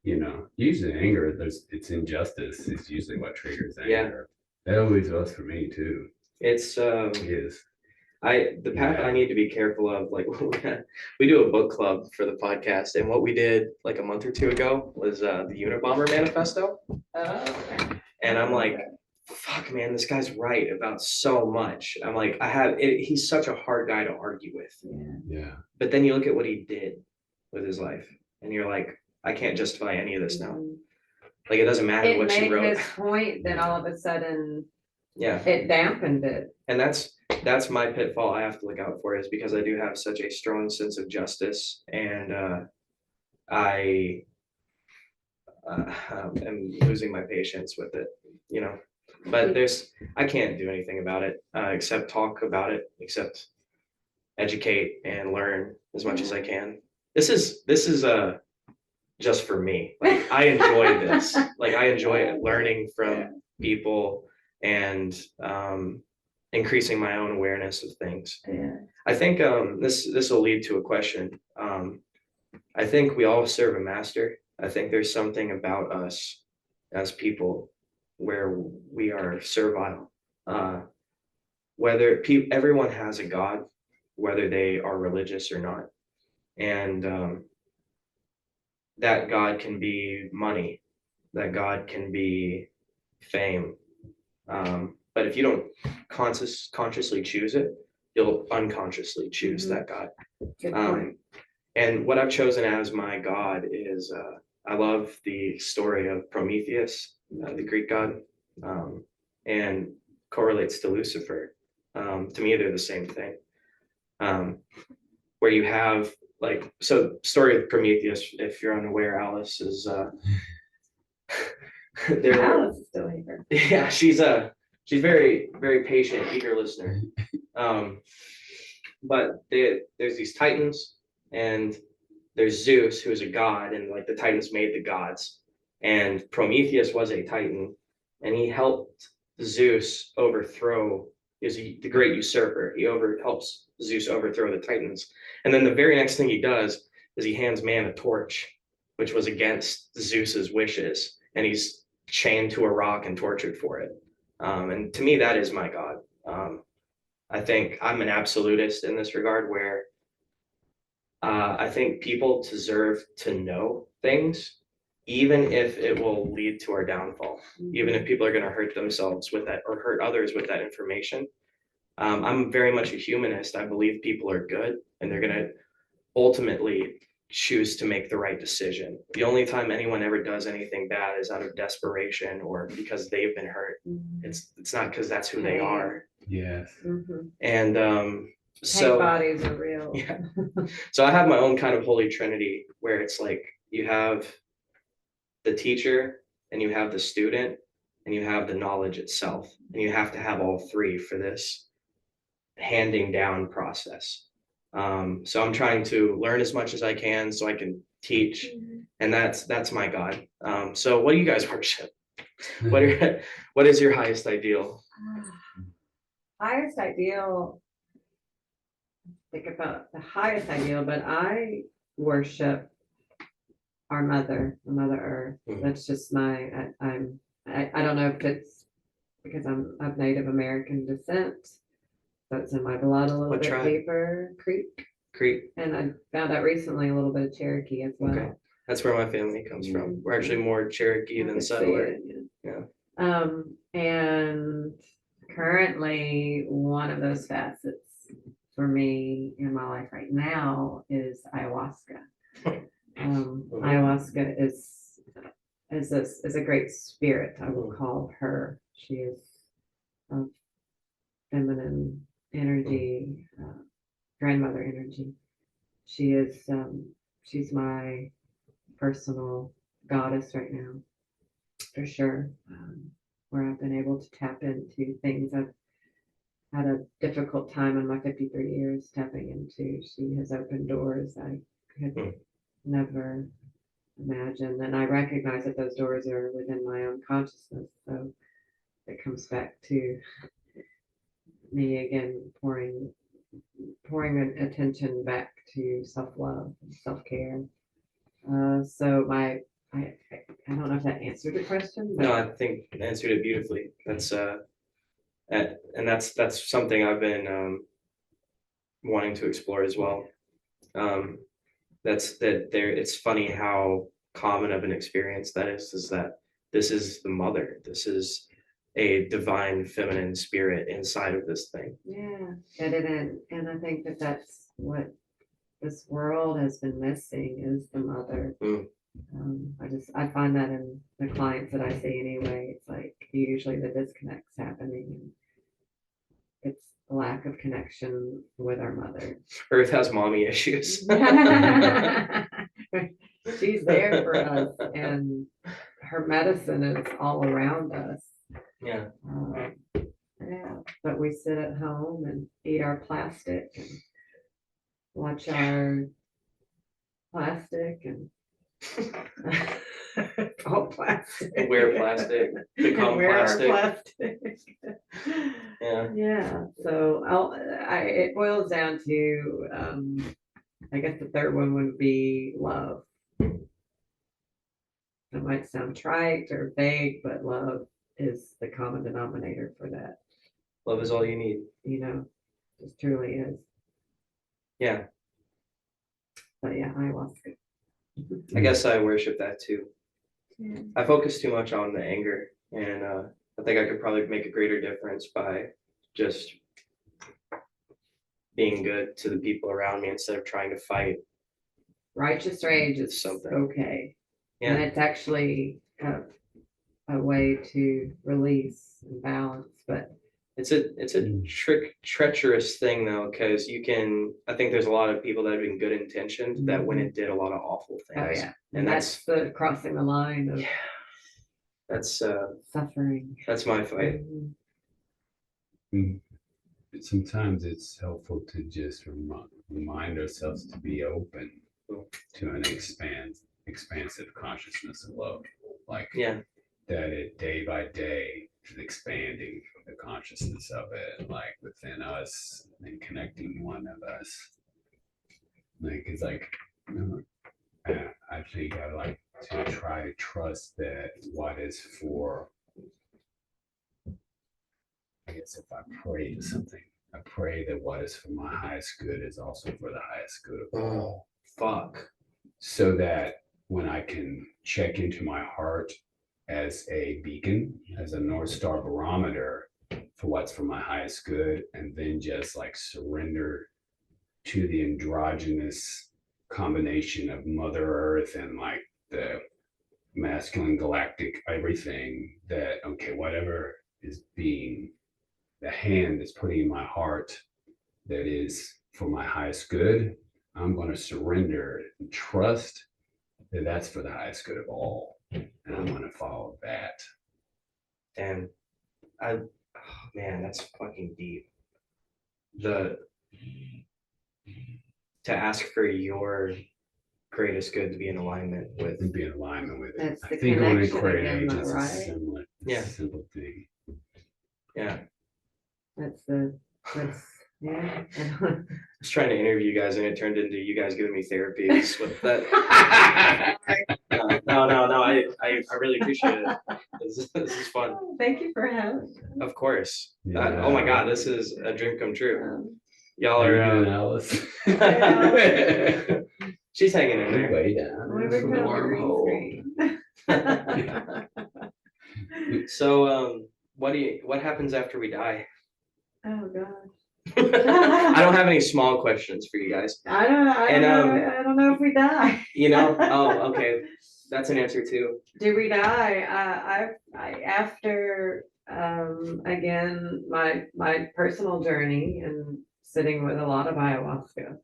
Usually anger, it's injustice is usually what triggers anger. That always was for me too. It's Is the path I need to be careful of. Like we do a book club for the podcast, and what we did like a month or two ago was the Unabomber Manifesto. And I'm like, fuck, man, this guy's right about so much. I'm like, he's such a hard guy to argue with. Yeah. But then you look at what he did with his life, and you're like, I can't justify any of this now. Like, it doesn't matter what you wrote. It made his point that all of a sudden, yeah, it dampened it. And that's my pitfall I have to look out for, is because I do have such a strong sense of justice, and I am losing my patience with it, but I can't do anything about it except talk about it, except educate and learn as much as I can. This is just for me. Like, I enjoy this. Like, I enjoy learning from people and increasing my own awareness of things. I think this will lead to a question. I think we all serve a master. I think there's something about us as people where we are servile. Whether everyone has a God, whether they are religious or not, and that God can be money, that God can be fame. But if you don't consciously choose it, you'll unconsciously choose that God. And what I've chosen as my God is, I love the story of Prometheus, the Greek god, and correlates to Lucifer. To me, they're the same thing. Where you have story of Prometheus, if you're unaware, Alice is Alice is still here. Yeah, she's very, very patient, eager listener. But there's these Titans, and there's Zeus, who is a god, and like the Titans made the gods. And Prometheus was a Titan, and he helped Zeus overthrow. Is the great usurper? He helps Zeus overthrow the Titans. And then the very next thing he does is he hands man a torch, which was against Zeus's wishes, and he's chained to a rock and tortured for it. And to me, that is my God. I think I'm an absolutist in this regard, where I think people deserve to know things, even if it will lead to our downfall, even if people are going to hurt themselves with that or hurt others with that information. I'm very much a humanist. I believe people are good, and they're going to ultimately choose to make the right decision. The only time anyone ever does anything bad is out of desperation or because they've been hurt. It's not because that's who they are. Yes. And So bodies are real. Yeah. So I have my own kind of holy trinity, where it's like you have the teacher and you have the student, and you have the knowledge itself, and you have to have all three for this handing down process. So I'm trying to learn as much as I can so I can teach, and that's my God. So what do you guys worship? What is your highest ideal? Highest ideal, think about the highest ideal, but I worship our mother, the Mother Earth. Mhm. That's just I don't know if it's because I'm of Native American descent. So it's in my blood a little What bit tribe? deeper, Creek. Creek. And I found out recently a little bit of Cherokee as well. Okay. That's where my family comes from. We're actually more Cherokee I than could see settler. it, Yeah. And currently one of those facets for me in my life right now is ayahuasca. Ayahuasca is a great spirit, I will call her. She is of feminine energy, grandmother energy. She's my personal goddess right now, for sure. Where I've been able to tap into things I've had a difficult time in my 53 years tapping into. She has opened doors I could never imagine. And I recognize that those doors are within my own consciousness. So it comes back to me again, pouring attention back to self-love and self-care. So I don't know if that answered the question. But No, I think you answered it beautifully. That's something I've been wanting to explore as well. It's funny how common of an experience that is that this is the mother. This is a divine feminine spirit inside of this thing. yeah, and I think that's what this world has been missing is the mother. I find that in the clients that I see anyway. It's like usually the disconnect's happening, and it's a lack of connection with our mother. Earth has mommy issues. She's there for us, and her medicine is all around us. Yeah. Yeah, but we sit at home and eat our plastic and watch our plastic and all plastic. Wear plastic, become Wear our plastic. plastic. Yeah. So it boils down to, I guess the third one would be love. That might sound trite or vague, but love is the common denominator for that. Love is all you need. Just truly is. Yeah. But yeah, ayahuasca. I guess I worship that too. Yeah. I focus too much on the anger, and I think I could probably make a greater difference by just being good to the people around me instead of trying to fight. Righteous rage is Something. okay. Yeah. And it's actually a way to release and balance, but It's a treacherous thing though, because I think there's a lot of people that have been good intentioned that went and did a lot of awful things. oh yeah, And that's the crossing the line of that's suffering. that's my fight. Sometimes it's helpful to just remind ourselves to be open to an expansive consciousness of love. Like that it day by day is expanding the consciousness of it, like within us and connecting one of us. Like it's like I think I like to try to trust that what is for, I guess if I pray to something, I pray that what is for my highest good is also for the highest good of all. Fuck. So that when I can check into my heart as a beacon, as a North Star barometer for what's for my highest good, and then just like surrender to the androgynous combination of Mother Earth and like the masculine galactic everything that, okay, whatever is being the hand that's putting in my heart that is for my highest good, I'm going to surrender and trust that that's for the highest good of all. And I'm going to follow that. And oh man, that's fucking deep. To ask for your greatest good to be in alignment with. And be in alignment with it. That's I the think on connection inquiry again, age, though, it's a right? similar, Yeah. simple thing. Yeah. That's yeah. I was trying to interview you guys and it turned into you guys giving me therapies with that. No, I really appreciate it. This is fun. Thank you for having. Of course. Yeah. Oh my God, this is a dream come true. me. Y'all How you are, doing, Alice? she's hanging in there. Way down. We were From the kind of a green wormhole. screen. So, what happens after we die? Oh God. I don't have any small questions for you guys. I don't know if we die. Oh, okay. That's an answer too. Do we die? After again my personal journey and sitting with a lot of ayahuasca,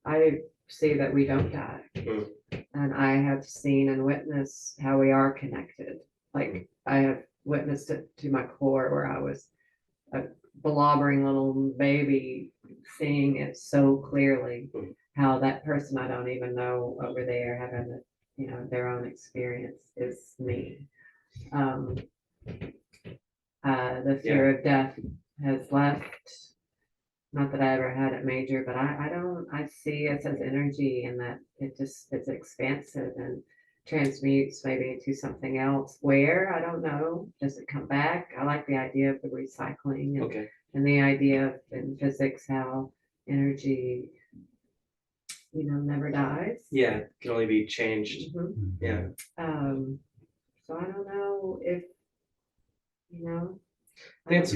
I see that we don't die, and I have seen and witnessed how we are connected. Like I have witnessed it to my core, where I was a blobbering little baby, seeing it so clearly. How that person I don't even know over there having their own experience is me. The fear of death has left. Not that I ever had it major, but I see it as energy, and that it's expansive and transmutes maybe into something else. Where, I don't know. Does it come back? I like the idea of the recycling and, Okay. and the idea of in physics how energy never dies. Yeah, it can only be changed. Mhm. Yeah. So I don't know if, That's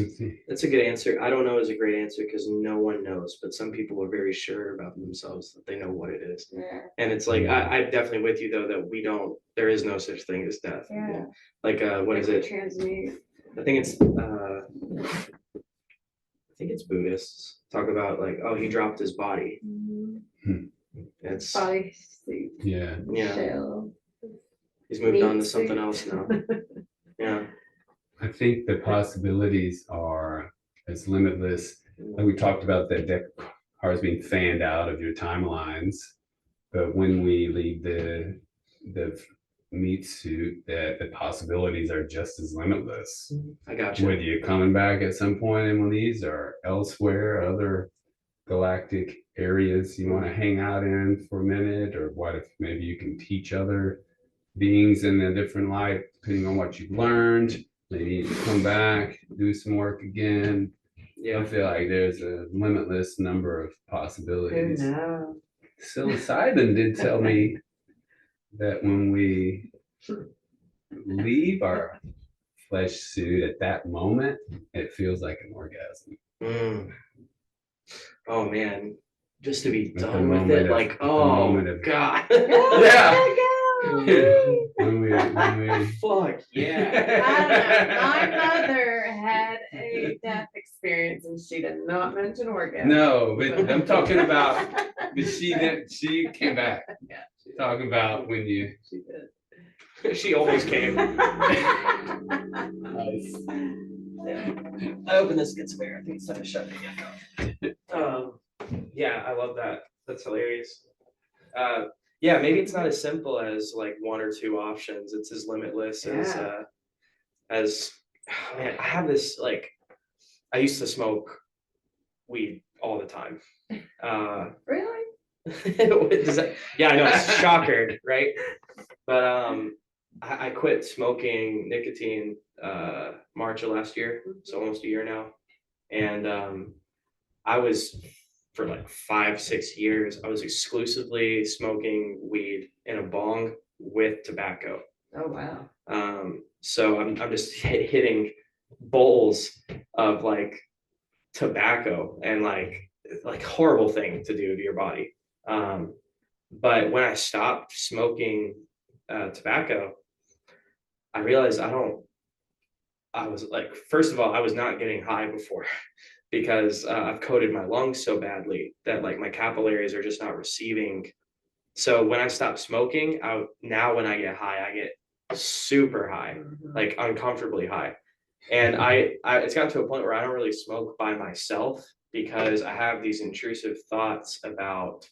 a good answer. I don't know is a great answer because no one knows, but some people are very sure about themselves that they know what it is. Yeah. And it's like, I'm definitely with you though, that there is no such thing as death. Yeah. Like, what is it? Transmute. I think it's Buddhists talk about like, oh, he dropped his body. It's Body suit. Yeah. Shell. He's moved on to something suit. else now. Yeah. I think the possibilities are as limitless. Like we talked about that deck cards being fanned out of your timelines, but when we leave the meat suit, that the possibilities are just as limitless. I got you. Whether you're coming back at some point in one of these or elsewhere, other galactic areas you want to hang out in for a minute, or what if maybe you can teach other beings in a different light, depending on what you've learned. Maybe you come back, do some work again. Yeah. I feel like there's a limitless number of possibilities. Who knows? Psilocybin did tell me that when we leave our flesh suit at that moment, it feels like an orgasm. Oh man, just to be At the done with moment it, of- like, at the oh moment of- God. Yeah. When we Fuck yeah. I don't know. My mother had a death experience and she did not mention orgasm. No, but I'm talking about, but she came back. Yeah, Talking about when you. she did. She almost came. Nice. I open this gets fair. I think it's time to shut it again. Yeah, I love that. That's hilarious. Yeah, maybe it's not as simple as like one or two options. It's as limitless as man, I have this I used to smoke weed all the time. Really? Yeah, I know it's a shocker, right? But I quit smoking nicotine March of last year, so almost a year now. And I was for like 5-6 years, I was exclusively smoking weed in a bong with tobacco. Oh wow. So I'm just hitting bowls of like tobacco and like horrible thing to do to your body. But when I stopped smoking tobacco, I realized I was like, first of all, I was not getting high before because I've coated my lungs so badly that like my capillaries are just not receiving. So when I stopped smoking, now when I get high, I get super high, like uncomfortably high. And it's gotten to a point where I don't really smoke by myself because I have these intrusive thoughts about,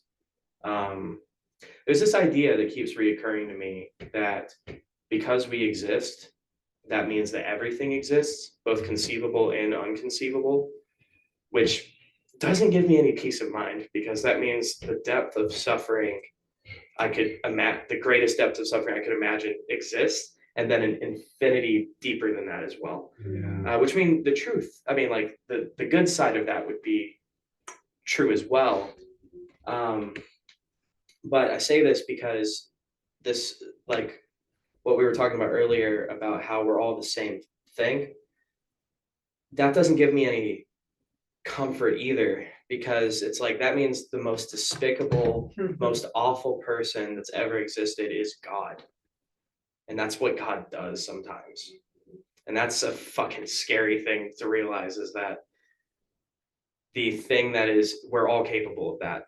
there's this idea that keeps reoccurring to me that because we exist, that means that everything exists, both conceivable and unconceivable, which doesn't give me any peace of mind because that means the depth of suffering I could imagine, the greatest depth of suffering I could imagine exists, and then an infinity deeper than that as well. Yeah. Which means the truth. I mean, like the good side of that would be true as well. But I say this because this, like what we were talking about earlier about how we're all the same thing, that doesn't give me any comfort either, because it's like that means the most despicable, most awful person that's ever existed is God. And that's what God does sometimes. And that's a fucking scary thing to realize, is that the thing that is, we're all capable of that.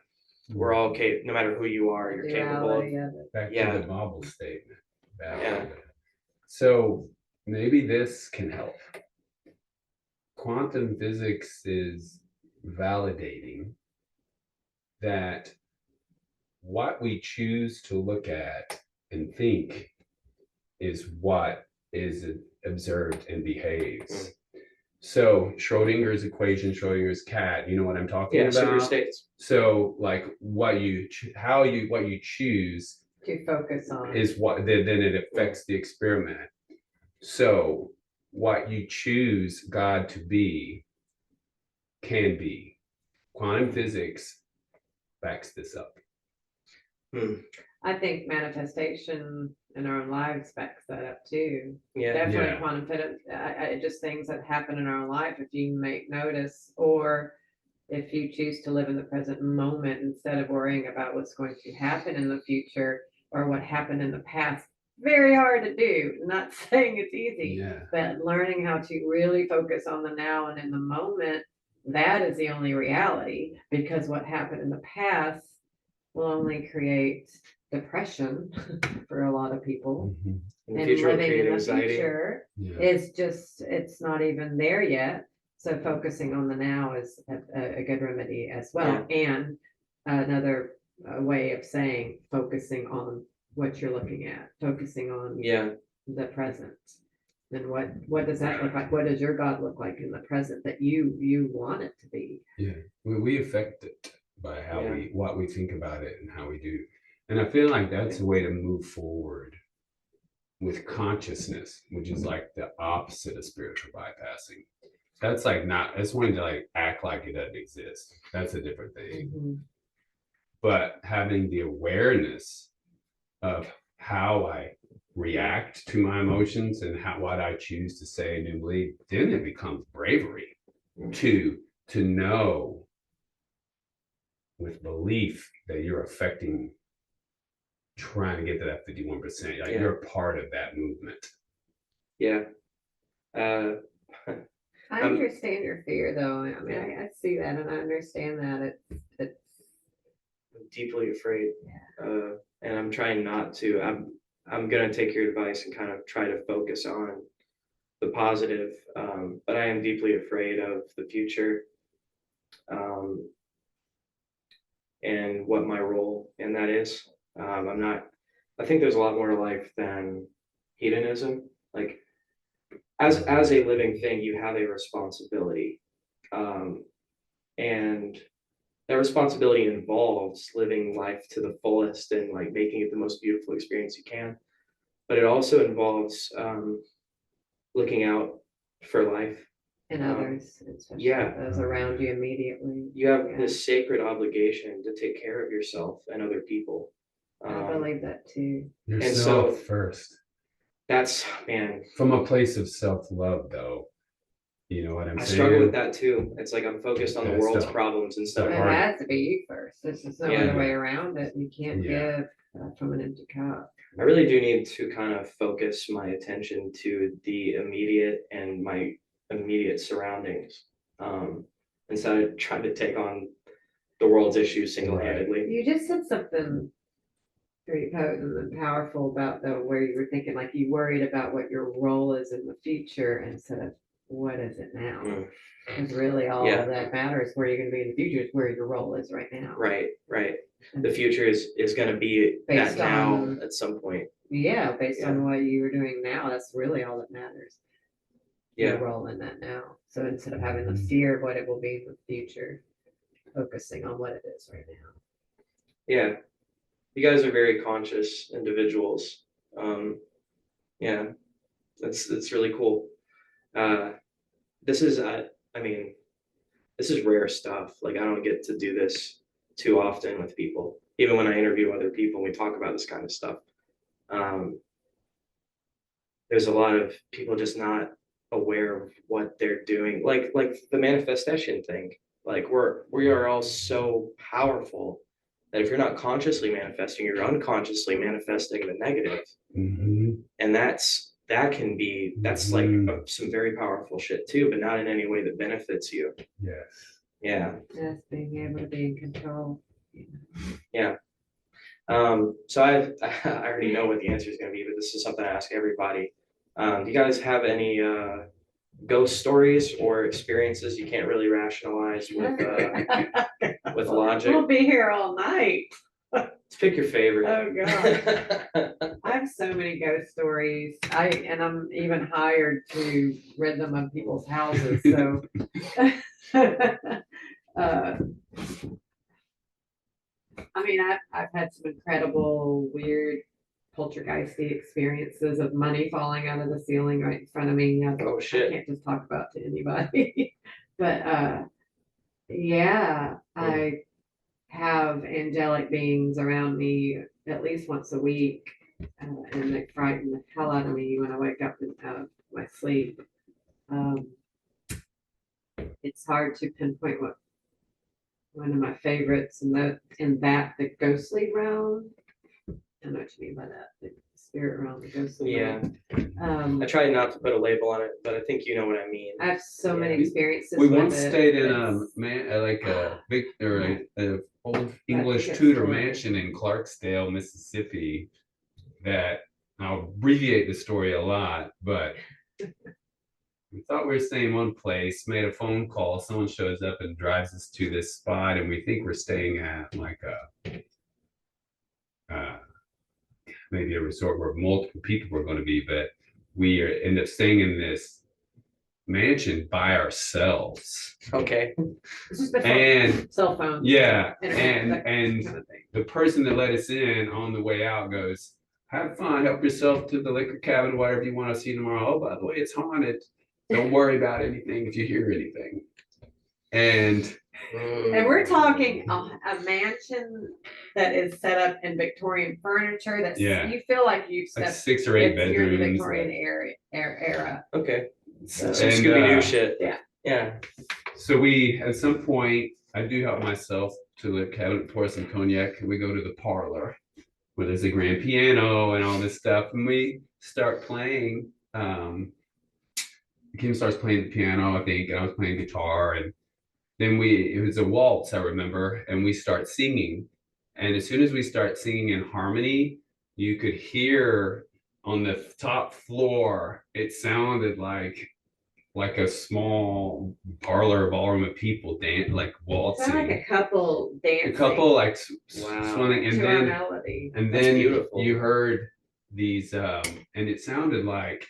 We're all capable, no matter who you are, you're capable of. Duality of it. Back Yeah. to the Bible statement. Yeah. So maybe this can help. Quantum physics is validating that what we choose to look at and think is what is observed and behaves. So Schrodinger's equation, Schrodinger's cat, you know what I'm talking Yeah, super about? states. So like what you choose To focus on. is what then it affects the experiment. So what you choose God to be can be. Quantum physics backs this up. I think manifestation in our own lives backs that up too. Yeah. Definitely Yeah. quantum physics, just things that happen in our own life, if you make notice, or if you choose to live in the present moment instead of worrying about what's going to happen in the future or what happened in the past. Very hard to do. Not saying it's easy, Yeah. but learning how to really focus on the now and in the moment, that is the only reality, because what happened in the past will only create depression for a lot of people. Mhm. In the And future will living create in the anxiety. future Yeah. is just, it's not even there yet. So focusing on the now is a good remedy as well. And another way of saying focusing on what you're looking at, focusing on Yeah. the present. And what does that look like? What does your God look like in the present that you want it to be? Yeah. We affect it by how Yeah. what we think about it and how we do. And I feel like that's a way to move forward with consciousness, which is like the opposite of spiritual bypassing. That's like not, that's wanting to like act like it doesn't exist. That's a different thing. Mhm. But having the awareness of how I react to my emotions and what I choose to say and to believe, then it becomes bravery to know with belief that you're affecting, trying to get to that 51%. Like you're part of that movement. Yeah. I understand your fear though. I mean, I see that and I understand that it's I'm deeply afraid. And I'm trying not to. I'm gonna take your advice and kind of try to focus on the positive. But I am deeply afraid of the future. And what my role in that is. I think there's a lot more to life than hedonism. Like as a living thing, you have a responsibility. And that responsibility involves living life to the fullest and like making it the most beautiful experience you can. But it also involves looking out for life. in others, especially yeah. those around you immediately. You have Yeah. this sacred obligation to take care of yourself and other people. I believe that too. Yourself first. That's, man. From a place of self-love though. You know what I'm saying? I struggle with that too. It's like I'm focused on the world's problems instead It of has to be you first. There's just no other way around it. You can't give from an empty cup. I really do need to kind of focus my attention to the immediate and my immediate surroundings, instead of trying to take on the world's issues single-handedly. You just said something pretty potent and powerful about where you were thinking like you worried about what your role is in the future instead of what is it now? Mm. Because really all Yeah. that matters where you're gonna be in the future is where your role is right now. Right. The future is gonna be that Based now on- at some point. Yeah, based Yeah. on what you were doing now, that's really all that matters. Your Yeah. role in that now. So instead of having the fear of what it will be in the future, focusing on what it is right now. Yeah. You guys are very conscious individuals. Yeah, that's really cool. This is I mean, this is rare stuff. Like I don't get to do this too often with people. Even when I interview other people, we talk about this kind of stuff. There's a lot of people just not aware of what they're doing. Like the manifestation thing. Like we are all so powerful that if you're not consciously manifesting, you're unconsciously manifesting the negative. Mhm. And that's like some very powerful shit too, but not in any way that benefits you. Yes. Yeah. Just being able to be in control. Yeah. So I already know what the answer is going to be, but this is something I ask everybody. Do you guys have any ghost stories or experiences you can't really rationalize with logic? We'll be here all night. Let's pick your favorite. Oh God. I have so many ghost stories. And I'm even hired to read them on people's houses, so. I mean, I've had some incredible, weird poltergeisty experiences of money falling out of the ceiling right in front of me. Oh shit. I can't just talk about to anybody. But yeah, I have angelic beings around me at least once a week, and they frighten the hell out of me when I wake up out of my sleep. It's hard to pinpoint what one of my favorites in the ghostly realm. I don't know what you mean by that. The spirit realm, the ghostly realm. I tried not to put a label on it, but I think you know what I mean. I have so many experiences. We with once it. stayed in It's- like a big or a old English good Tudor story. mansion in Clarksdale, Mississippi. That I'll abbreviate the story a lot, but we thought we were staying in one place, made a phone call, someone shows up and drives us to this spot, and we think we're staying at like maybe a resort where multiple people were going to be, but end up staying in this mansion by ourselves. Okay. It's just before And cell phones. yeah, internet, that and kind of thing. the person that let us in on the way out goes, "Have fun, help yourself to the liquor cabinet, whatever you want to see tomorrow. Oh, by the way, it's haunted. Don't worry about anything if you hear anything." And we're talking a mansion that is set up in Victorian furniture. That's Yeah. You feel like you've like stepped. 6 or 8 You're in the bedrooms. Victorian era. Okay. So, Some and, Scooby Doo shit. Yeah. Yeah. so we, at some point, I do help myself to the cabinet, pour some cognac, and we go to the parlor where there's a grand piano and all this stuff, and we start playing. Kim starts playing the piano, I think, and I was playing guitar, and then it was a waltz, I remember, and we start singing. And as soon as we start singing in harmony, you could hear on the top floor, it sounded like a small parlor ballroom of people like waltzing. Sound like a couple dancing. A couple like Wow. swimming, and to our then melody. That's beautiful. you heard these, and it sounded like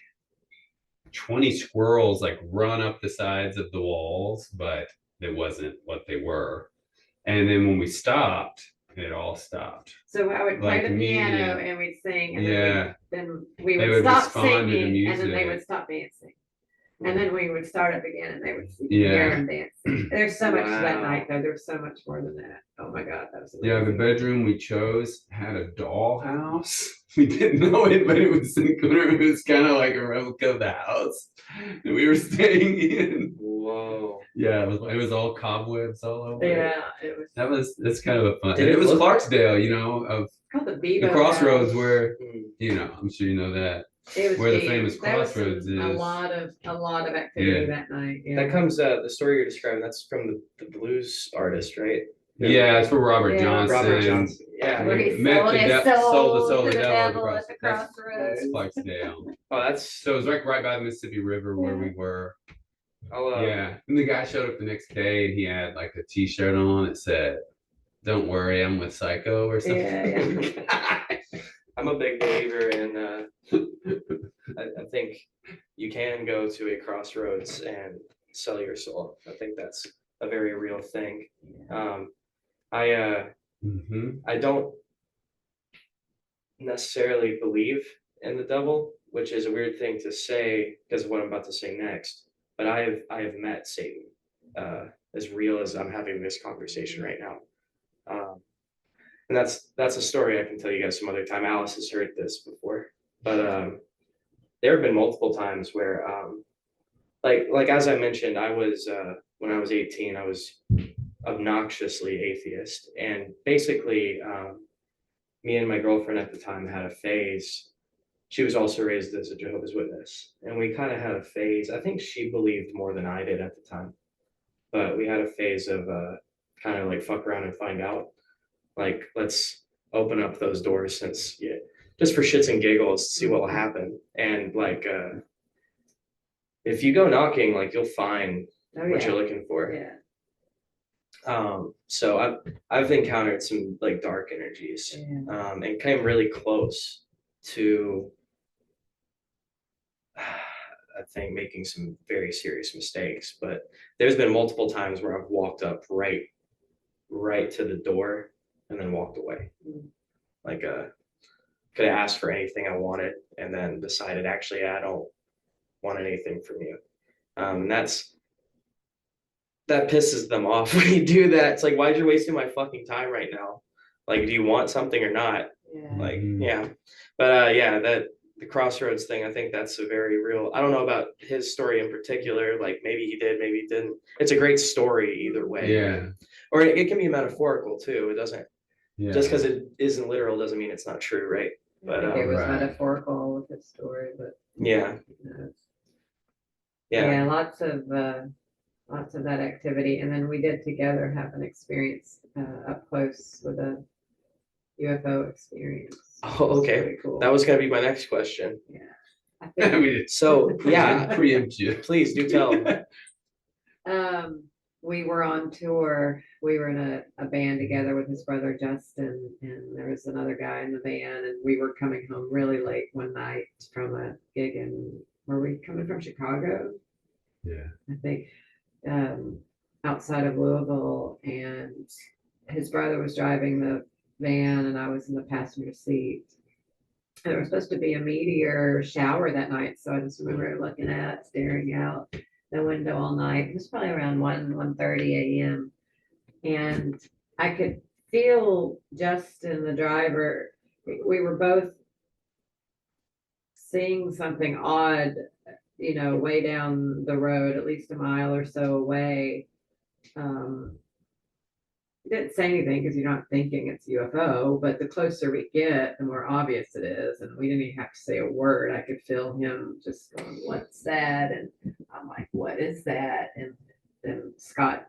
20 squirrels like run up the sides of the walls, but it wasn't what they were. And then when we stopped, it all stopped. So I would play Like the piano me. and we'd sing, and Yeah. then we They would would stop respond to the singing, and then they music. would stop dancing. And then we would start up again, and they would Yeah. hear them dancing. There's so much to that Wow. night, though. There was so much more than that. Oh my God, that was Yeah, the amazing. bedroom we chose had a dollhouse. We didn't know it, but it was it was kind of like a replica of the house that we were staying in. Whoa. Yeah, it was all cobwebs all over. it. Yeah, it was That's kind of a fun. Did And it it was look- Clarksdale, you know, of called the the Bebo crossroads House. where, Mm. you know, I'm sure you know that. It was where the big. famous There was crossroads a is. lot of activity Yeah. that night. Yeah. That comes the story you're describing, that's from the blues artist, right? Yeah, it's for Robert Yeah. Johnson. Robert Johnson. Yeah. Where he Met sold the his sold the soul to the devil devil across- at the that's- crossroads. That's Clarksdale. Oh, that's So it was right by the Mississippi River where Yeah. we were. I'll Yeah. And the guy showed up the next day and he had like a t-shirt on that said, "Don't worry, I'm with Psycho" or something. Yeah, I'm a big believer in I think you can go to a crossroads and sell your soul. I think that's a very real thing. I Hmm. I don't necessarily believe in the devil, which is a weird thing to say because of what I'm about to say next. But I have met Satan, as real as I'm having this conversation right now. Um, and that's a story I can tell you guys some other time. Alice has heard this before, but there have been multiple times where, like as I mentioned, I was when I was 18, I was obnoxiously atheist, and basically, me and my girlfriend at the time had a phase. She was also raised as a Jehovah's Witness, and we kind of had a phase. I think she believed more than I did at the time, but we had a phase of kind of like fuck around and find out. Like, let's open up those doors since, yeah, just for shits and giggles, see what will happen. And like, if you go knocking, like you'll find oh, what yeah, you're looking for. yeah, So I've encountered some like dark energies, yeah. and came really close to, I think, making some very serious mistakes. But there's been multiple times where I've walked up right to the door and then walked away. Mm. Like could have asked for anything I wanted and then decided actually I don't want anything from you. And that pisses them off when you do that. It's like, why'd you wasting my fucking time right now? Like, do you want something or not? Yeah. Like, Mhm. yeah. But yeah, that the crossroads thing, I think that's a very real. I don't know about his story in particular. Like maybe he did, maybe he didn't. It's a great story either way. Yeah. Right? Or it can be metaphorical too. It doesn't just Yeah. because it isn't literal doesn't mean it's not true, right? I But think it was Right. metaphorical with his story, but yeah, you know, yeah. yeah, lots of that activity. And then we did together have an experience up close with a UFO experience. Oh, It was okay. pretty cool. That was gonna be my next question. Yeah. I I think, mean, So yeah, preempt you. please do tell. we were on tour. We were in a band together with his brother Justin, and there was another guy in the band, and we were coming home really late one night from a gig in, were we coming from Chicago? Yeah. I think, outside of Louisville, and his brother was driving the van and I was in the passenger seat. And there was supposed to be a meteor shower that night, so I just remember looking at, staring out the window all night. It was probably around 1:30 a.m. And I could feel Justin, the driver, we were both seeing something odd, way down the road, at least a mile or so away. Didn't say anything because you're not thinking it's UFO, but the closer we get, the more obvious it is. And we didn't even have to say a word. I could feel him just going, "What's that?" And I'm like, "What is that?" And then Scott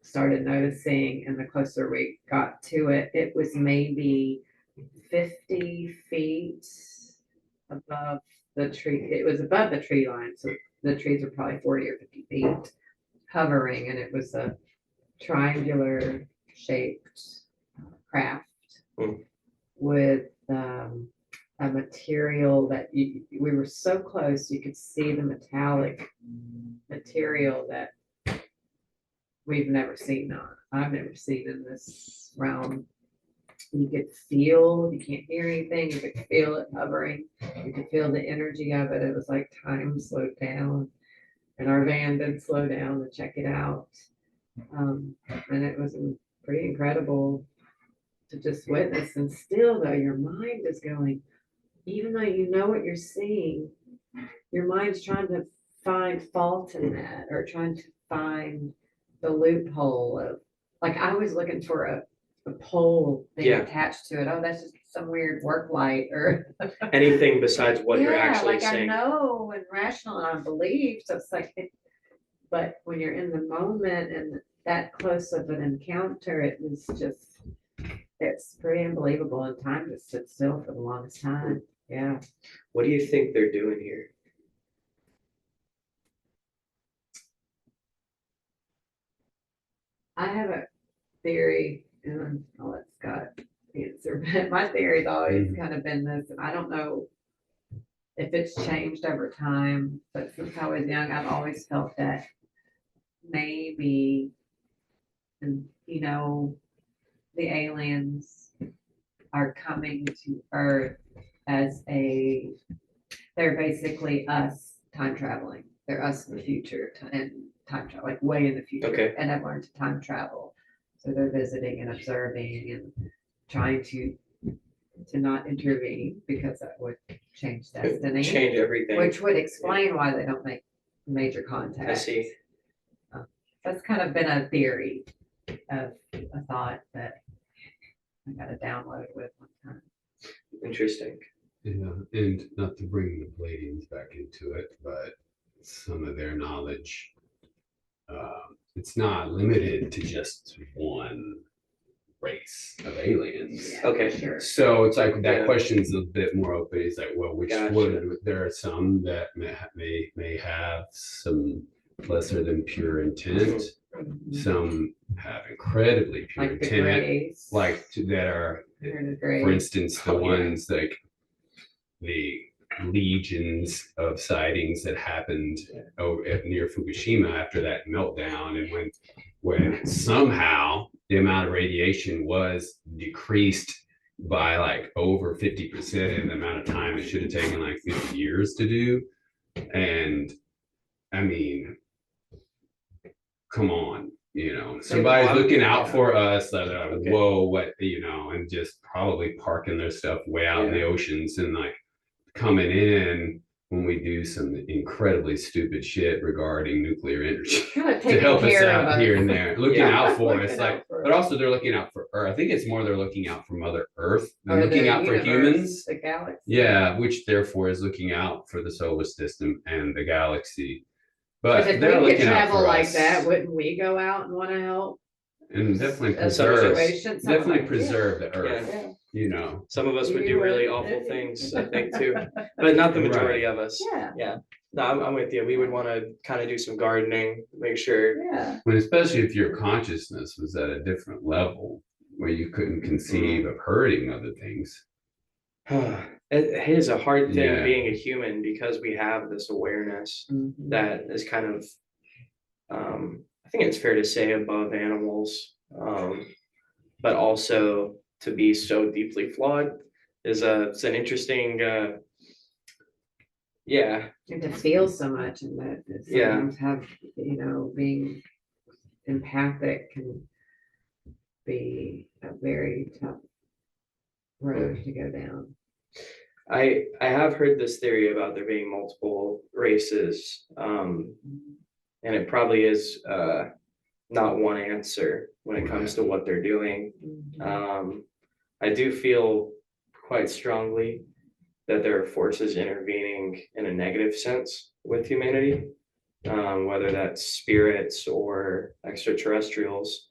started noticing, and the closer we got to it, it was maybe 50 feet above the tree. It was above the tree line, so the trees were probably 40 or 50 feet hovering, and it was a triangular shaped craft Mm. with a material that we were so close you could see the metallic material that we've never seen on. I've never seen in this realm. You could feel, you can't hear anything, you could feel it hovering, you could feel the energy of it. It was like time slowed down, and our van did slow down to check it out. And it was pretty incredible to just witness. And still, though, your mind is going, even though you know what you're seeing, your mind's trying to find fault in that or trying to find the loophole of, like, I was looking for a pole thing Yeah. attached to it. Oh, that's just some weird work light or Anything besides what you're yeah, actually like saying. I know and rational and I believe. So it's like, but when you're in the moment and that close of an encounter, it was just, it's pretty unbelievable. And time just stood still for the longest time. Yeah. What do you think they're doing here? I have a theory, and I'll let Scott answer, but my theory's always kind of been this, and I don't know if it's changed over time, but since I was young, I've always felt that maybe, and the aliens are coming to Earth as they're basically us time traveling. They're us in the future and time travel, like way in the future. Okay. And I've learned to time travel. So they're visiting and observing and trying to not intervene because that would change destiny. Change everything. Which would explain why they don't make major contact. I see. That's kind of been a theory of a thought that I got to download with one time. Interesting. And not to bring the Palladians back into it, but some of their knowledge, it's not limited to just one race of aliens. Yeah, Okay. sure. So it's like that Yeah. question's a bit more open. It's like, well, which Gotcha. one? There are some that may have some lesser than pure intent. Mhm. Some have incredibly pure Like the intent, Greys. that are, They're the for Greys. instance, the Oh, yeah. ones like the legions of sightings that happened near Fukushima after that meltdown, and when somehow the amount of radiation was decreased by like over 50% in the amount of time it should have taken like 50 years to do. And I mean, come on, somebody's looking out for us. Okay. Whoa, what, and just probably parking their stuff way out in the oceans and like coming in when we do some incredibly stupid shit regarding nuclear energy Kinda to taking help us care of out us. here and there, looking Yeah. out for us. Looking Like, out for but us. also they're looking out for Earth. I think it's more they're looking out for Mother Earth than Or looking the out for universe, humans. the galaxy. Yeah, which therefore is looking out for the solar system and the galaxy. But Because if they're we could looking out travel for like us. that, wouldn't we go out and want to help? And definitely a preserve, situation? definitely preserve the Earth. Yeah. Some of us would do You really would. awful things, I think, too, but not the majority Right. of us. Yeah. No, I'm with you. We would want to kind of do some gardening, make sure. Yeah. But especially if your consciousness was at a different level where you couldn't conceive of hurting other things. It is a hard thing Yeah. being a human because we have this awareness Mhm. that is kind of, I think it's fair to say above animals, but also to be so deeply flawed it's an interesting, yeah. And to feel so much and that sometimes have, being empathic can be a very tough road to go down. I have heard this theory about there being multiple races, and it probably is not one answer when it comes to what they're doing. Mhm. I do feel quite strongly that there are forces intervening in a negative sense with humanity, whether that's spirits or extraterrestrials.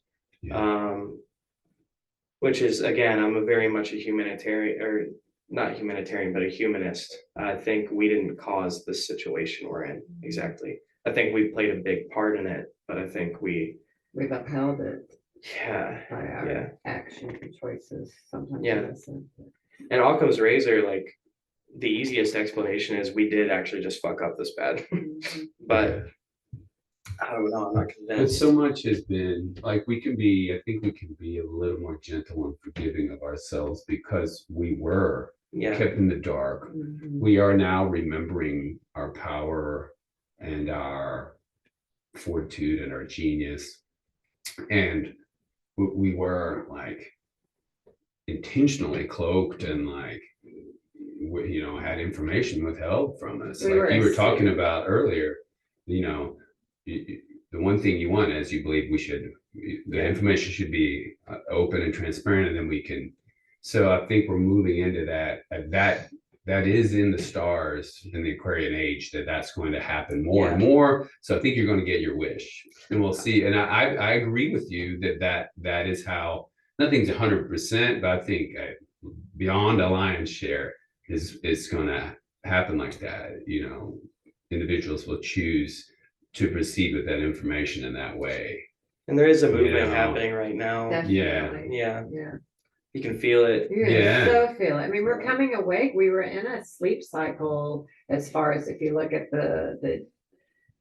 Which is, again, I'm very much a humanitarian, or not humanitarian, but a humanist. I think we didn't cause this situation we're in, exactly. I think we played a big part in it, but I think we've upheld it yeah. by our actions and choices sometimes. Yeah. innocent, but- And Occam's razor, like, the easiest explanation is we did actually just fuck up this bad. Mhm. But I don't know, I'm not But convinced. so much has been like I think we can be a little more gentle and forgiving of ourselves because we were Yeah, kept in the dark. Mhm. We are now remembering our power and our fortitude and our genius. And we were like intentionally cloaked and like, had information withheld from us. We Like were you were asleep. talking about earlier, the one thing you want is you believe the information should be open and transparent, and then we can. So I think we're moving into that is in the stars in the Aquarian age that's going to happen more and more. So I think you're going to get your wish, and we'll see. And I agree with you that is how nothing's 100%, but I think beyond a lion's share is going to happen like that. Individuals will choose to proceed with that information in that way. And there is a movement Yeah. happening right now. Definitely. Yeah, Yeah. you can feel it. You Yeah. so feel it. I mean, we're coming awake. We were in a sleep cycle as far as if you look at the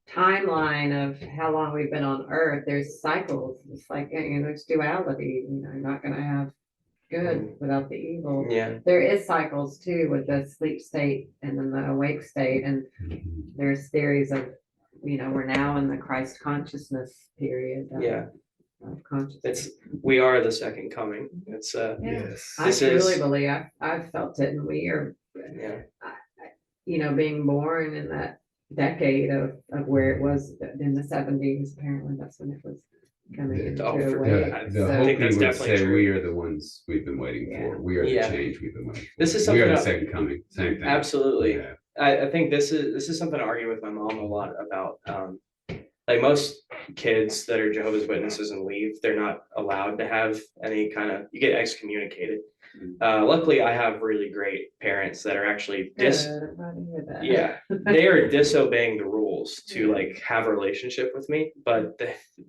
timeline of how long we've been on Earth, there's cycles. It's like, there's duality, you're not gonna have good without the evil. Yeah, There is cycles too with the sleep state and then the awake state. And Mhm. there's theories of, we're now in the Christ consciousness period. yeah. Of consciousness. We are the second coming. It's Yeah. Yes. I This truly is- believe I've felt it, and we are, yeah, being born in that decade of where it was in the 70s. Apparently, that's when it was coming Yeah. into Oh, for- a way. I The So- Hopi that's would definitely say true. we are the ones we've been waiting Yeah. for. We are Yeah. the change we've been waiting for. This is We are something the I- second coming. Same thing. absolutely. Yeah. I think this is something I argue with my mom a lot about. Like most kids that are Jehovah's Witnesses and leave, they're not allowed to have any kind of, you get excommunicated. Luckily, I have really great parents that are actually Good, I'm glad to hear that. yeah, they are disobeying the rules to like have a relationship with me, but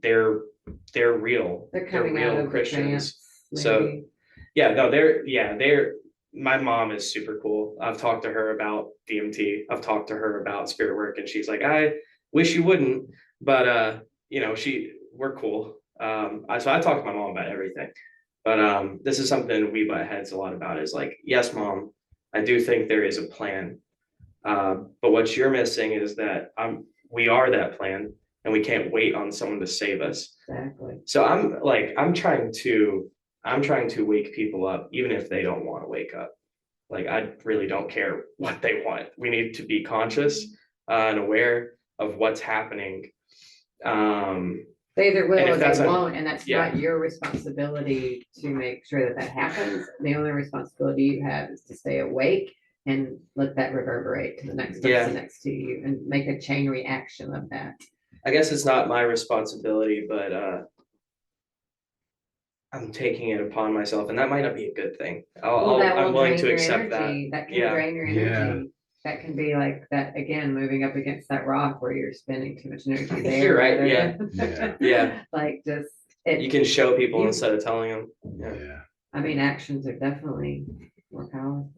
they're real. They're coming out of the trance. So maybe. yeah, no, they're my mom is super cool. I've talked to her about DMT. I've talked to her about spirit work, and she's like, I wish you wouldn't, but we're cool. So I talk to my mom about everything. But this is something we butt heads a lot about, is like, yes, mom, I do think there is a plan. But what you're missing is that we are that plan, and we can't wait on someone to save us. Exactly. So I'm trying to wake people up, even if they don't want to wake up. Like, I really don't care what they want. We need to be conscious and aware of what's happening. They either will And if or that's they a- won't, and that's yeah. not your responsibility to make sure that happens. The only responsibility you have is to stay awake and let that reverberate to the next Yeah. person next to you and make a chain reaction of that. I guess it's not my responsibility, but I'm taking it upon myself, and that might not be a good thing. Well, that I'm will willing drain to your accept that. energy. That can Yeah. drain your Yeah. energy. That can be like that again, moving up against that rock where you're spending too much energy there. You're right, rather yeah. than- Yeah. Yeah. Like just You can show people You- instead of telling them. Yeah. Yeah. I mean, actions are definitely more powerful.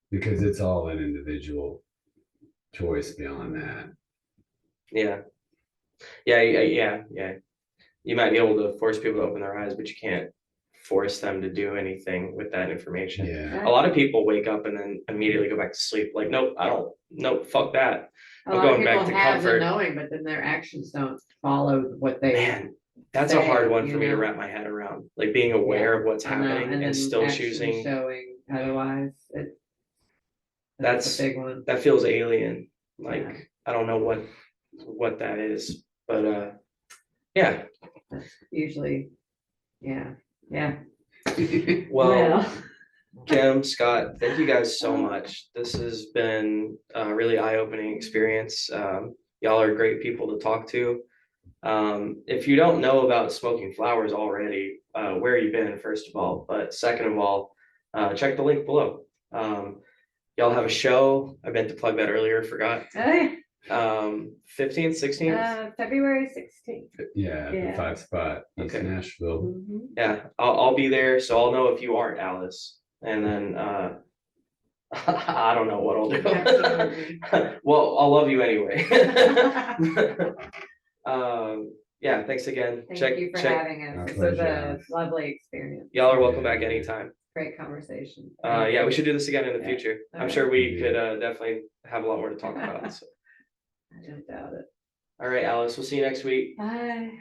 Because it's all an individual choice beyond that. Yeah. Yeah. You might be able to force people to open their eyes, but you can't force them to do anything with that information. Yeah. A lot of people wake up and then immediately go back to sleep. Like, nope, fuck that. A I'm lot of going back people to have the comfort. knowing, but then their actions don't follow what they. Man, that's a hard say, one for you me to know? wrap my head around. Like, being aware of what's I know, happening and then and still action choosing. showing otherwise. That's a big one. That feels alien. Like, Yeah. I don't know what that is, but yeah. That's usually, yeah. Well, Kim, Scott, thank you guys so much. This has been a really eye-opening experience. Y'all are great people to talk to. If you don't know about Smoking Flowers already, where you been, first of all, but second of all, check the link below. Y'all have a show. I meant to plug that earlier, forgot. Hey, 15th, 16th. February 16th. Yeah. The Yeah. 5 spot, East Okay. Nashville. Mhm. Yeah, I'll be there, so I'll know if you aren't, Alice. And then I don't know what I'll do. Absolutely. Well, I'll love you anyway. Yeah, thanks again. Thank you for having Our us. This was a pleasure. lovely experience. Y'all are welcome back anytime. Great conversation. Yeah, we should do this again in the Yeah. future. I'm Okay. sure we Yeah. could definitely have a lot more to talk about. So. I don't doubt it. All right, Alice, we'll see you next week. Bye.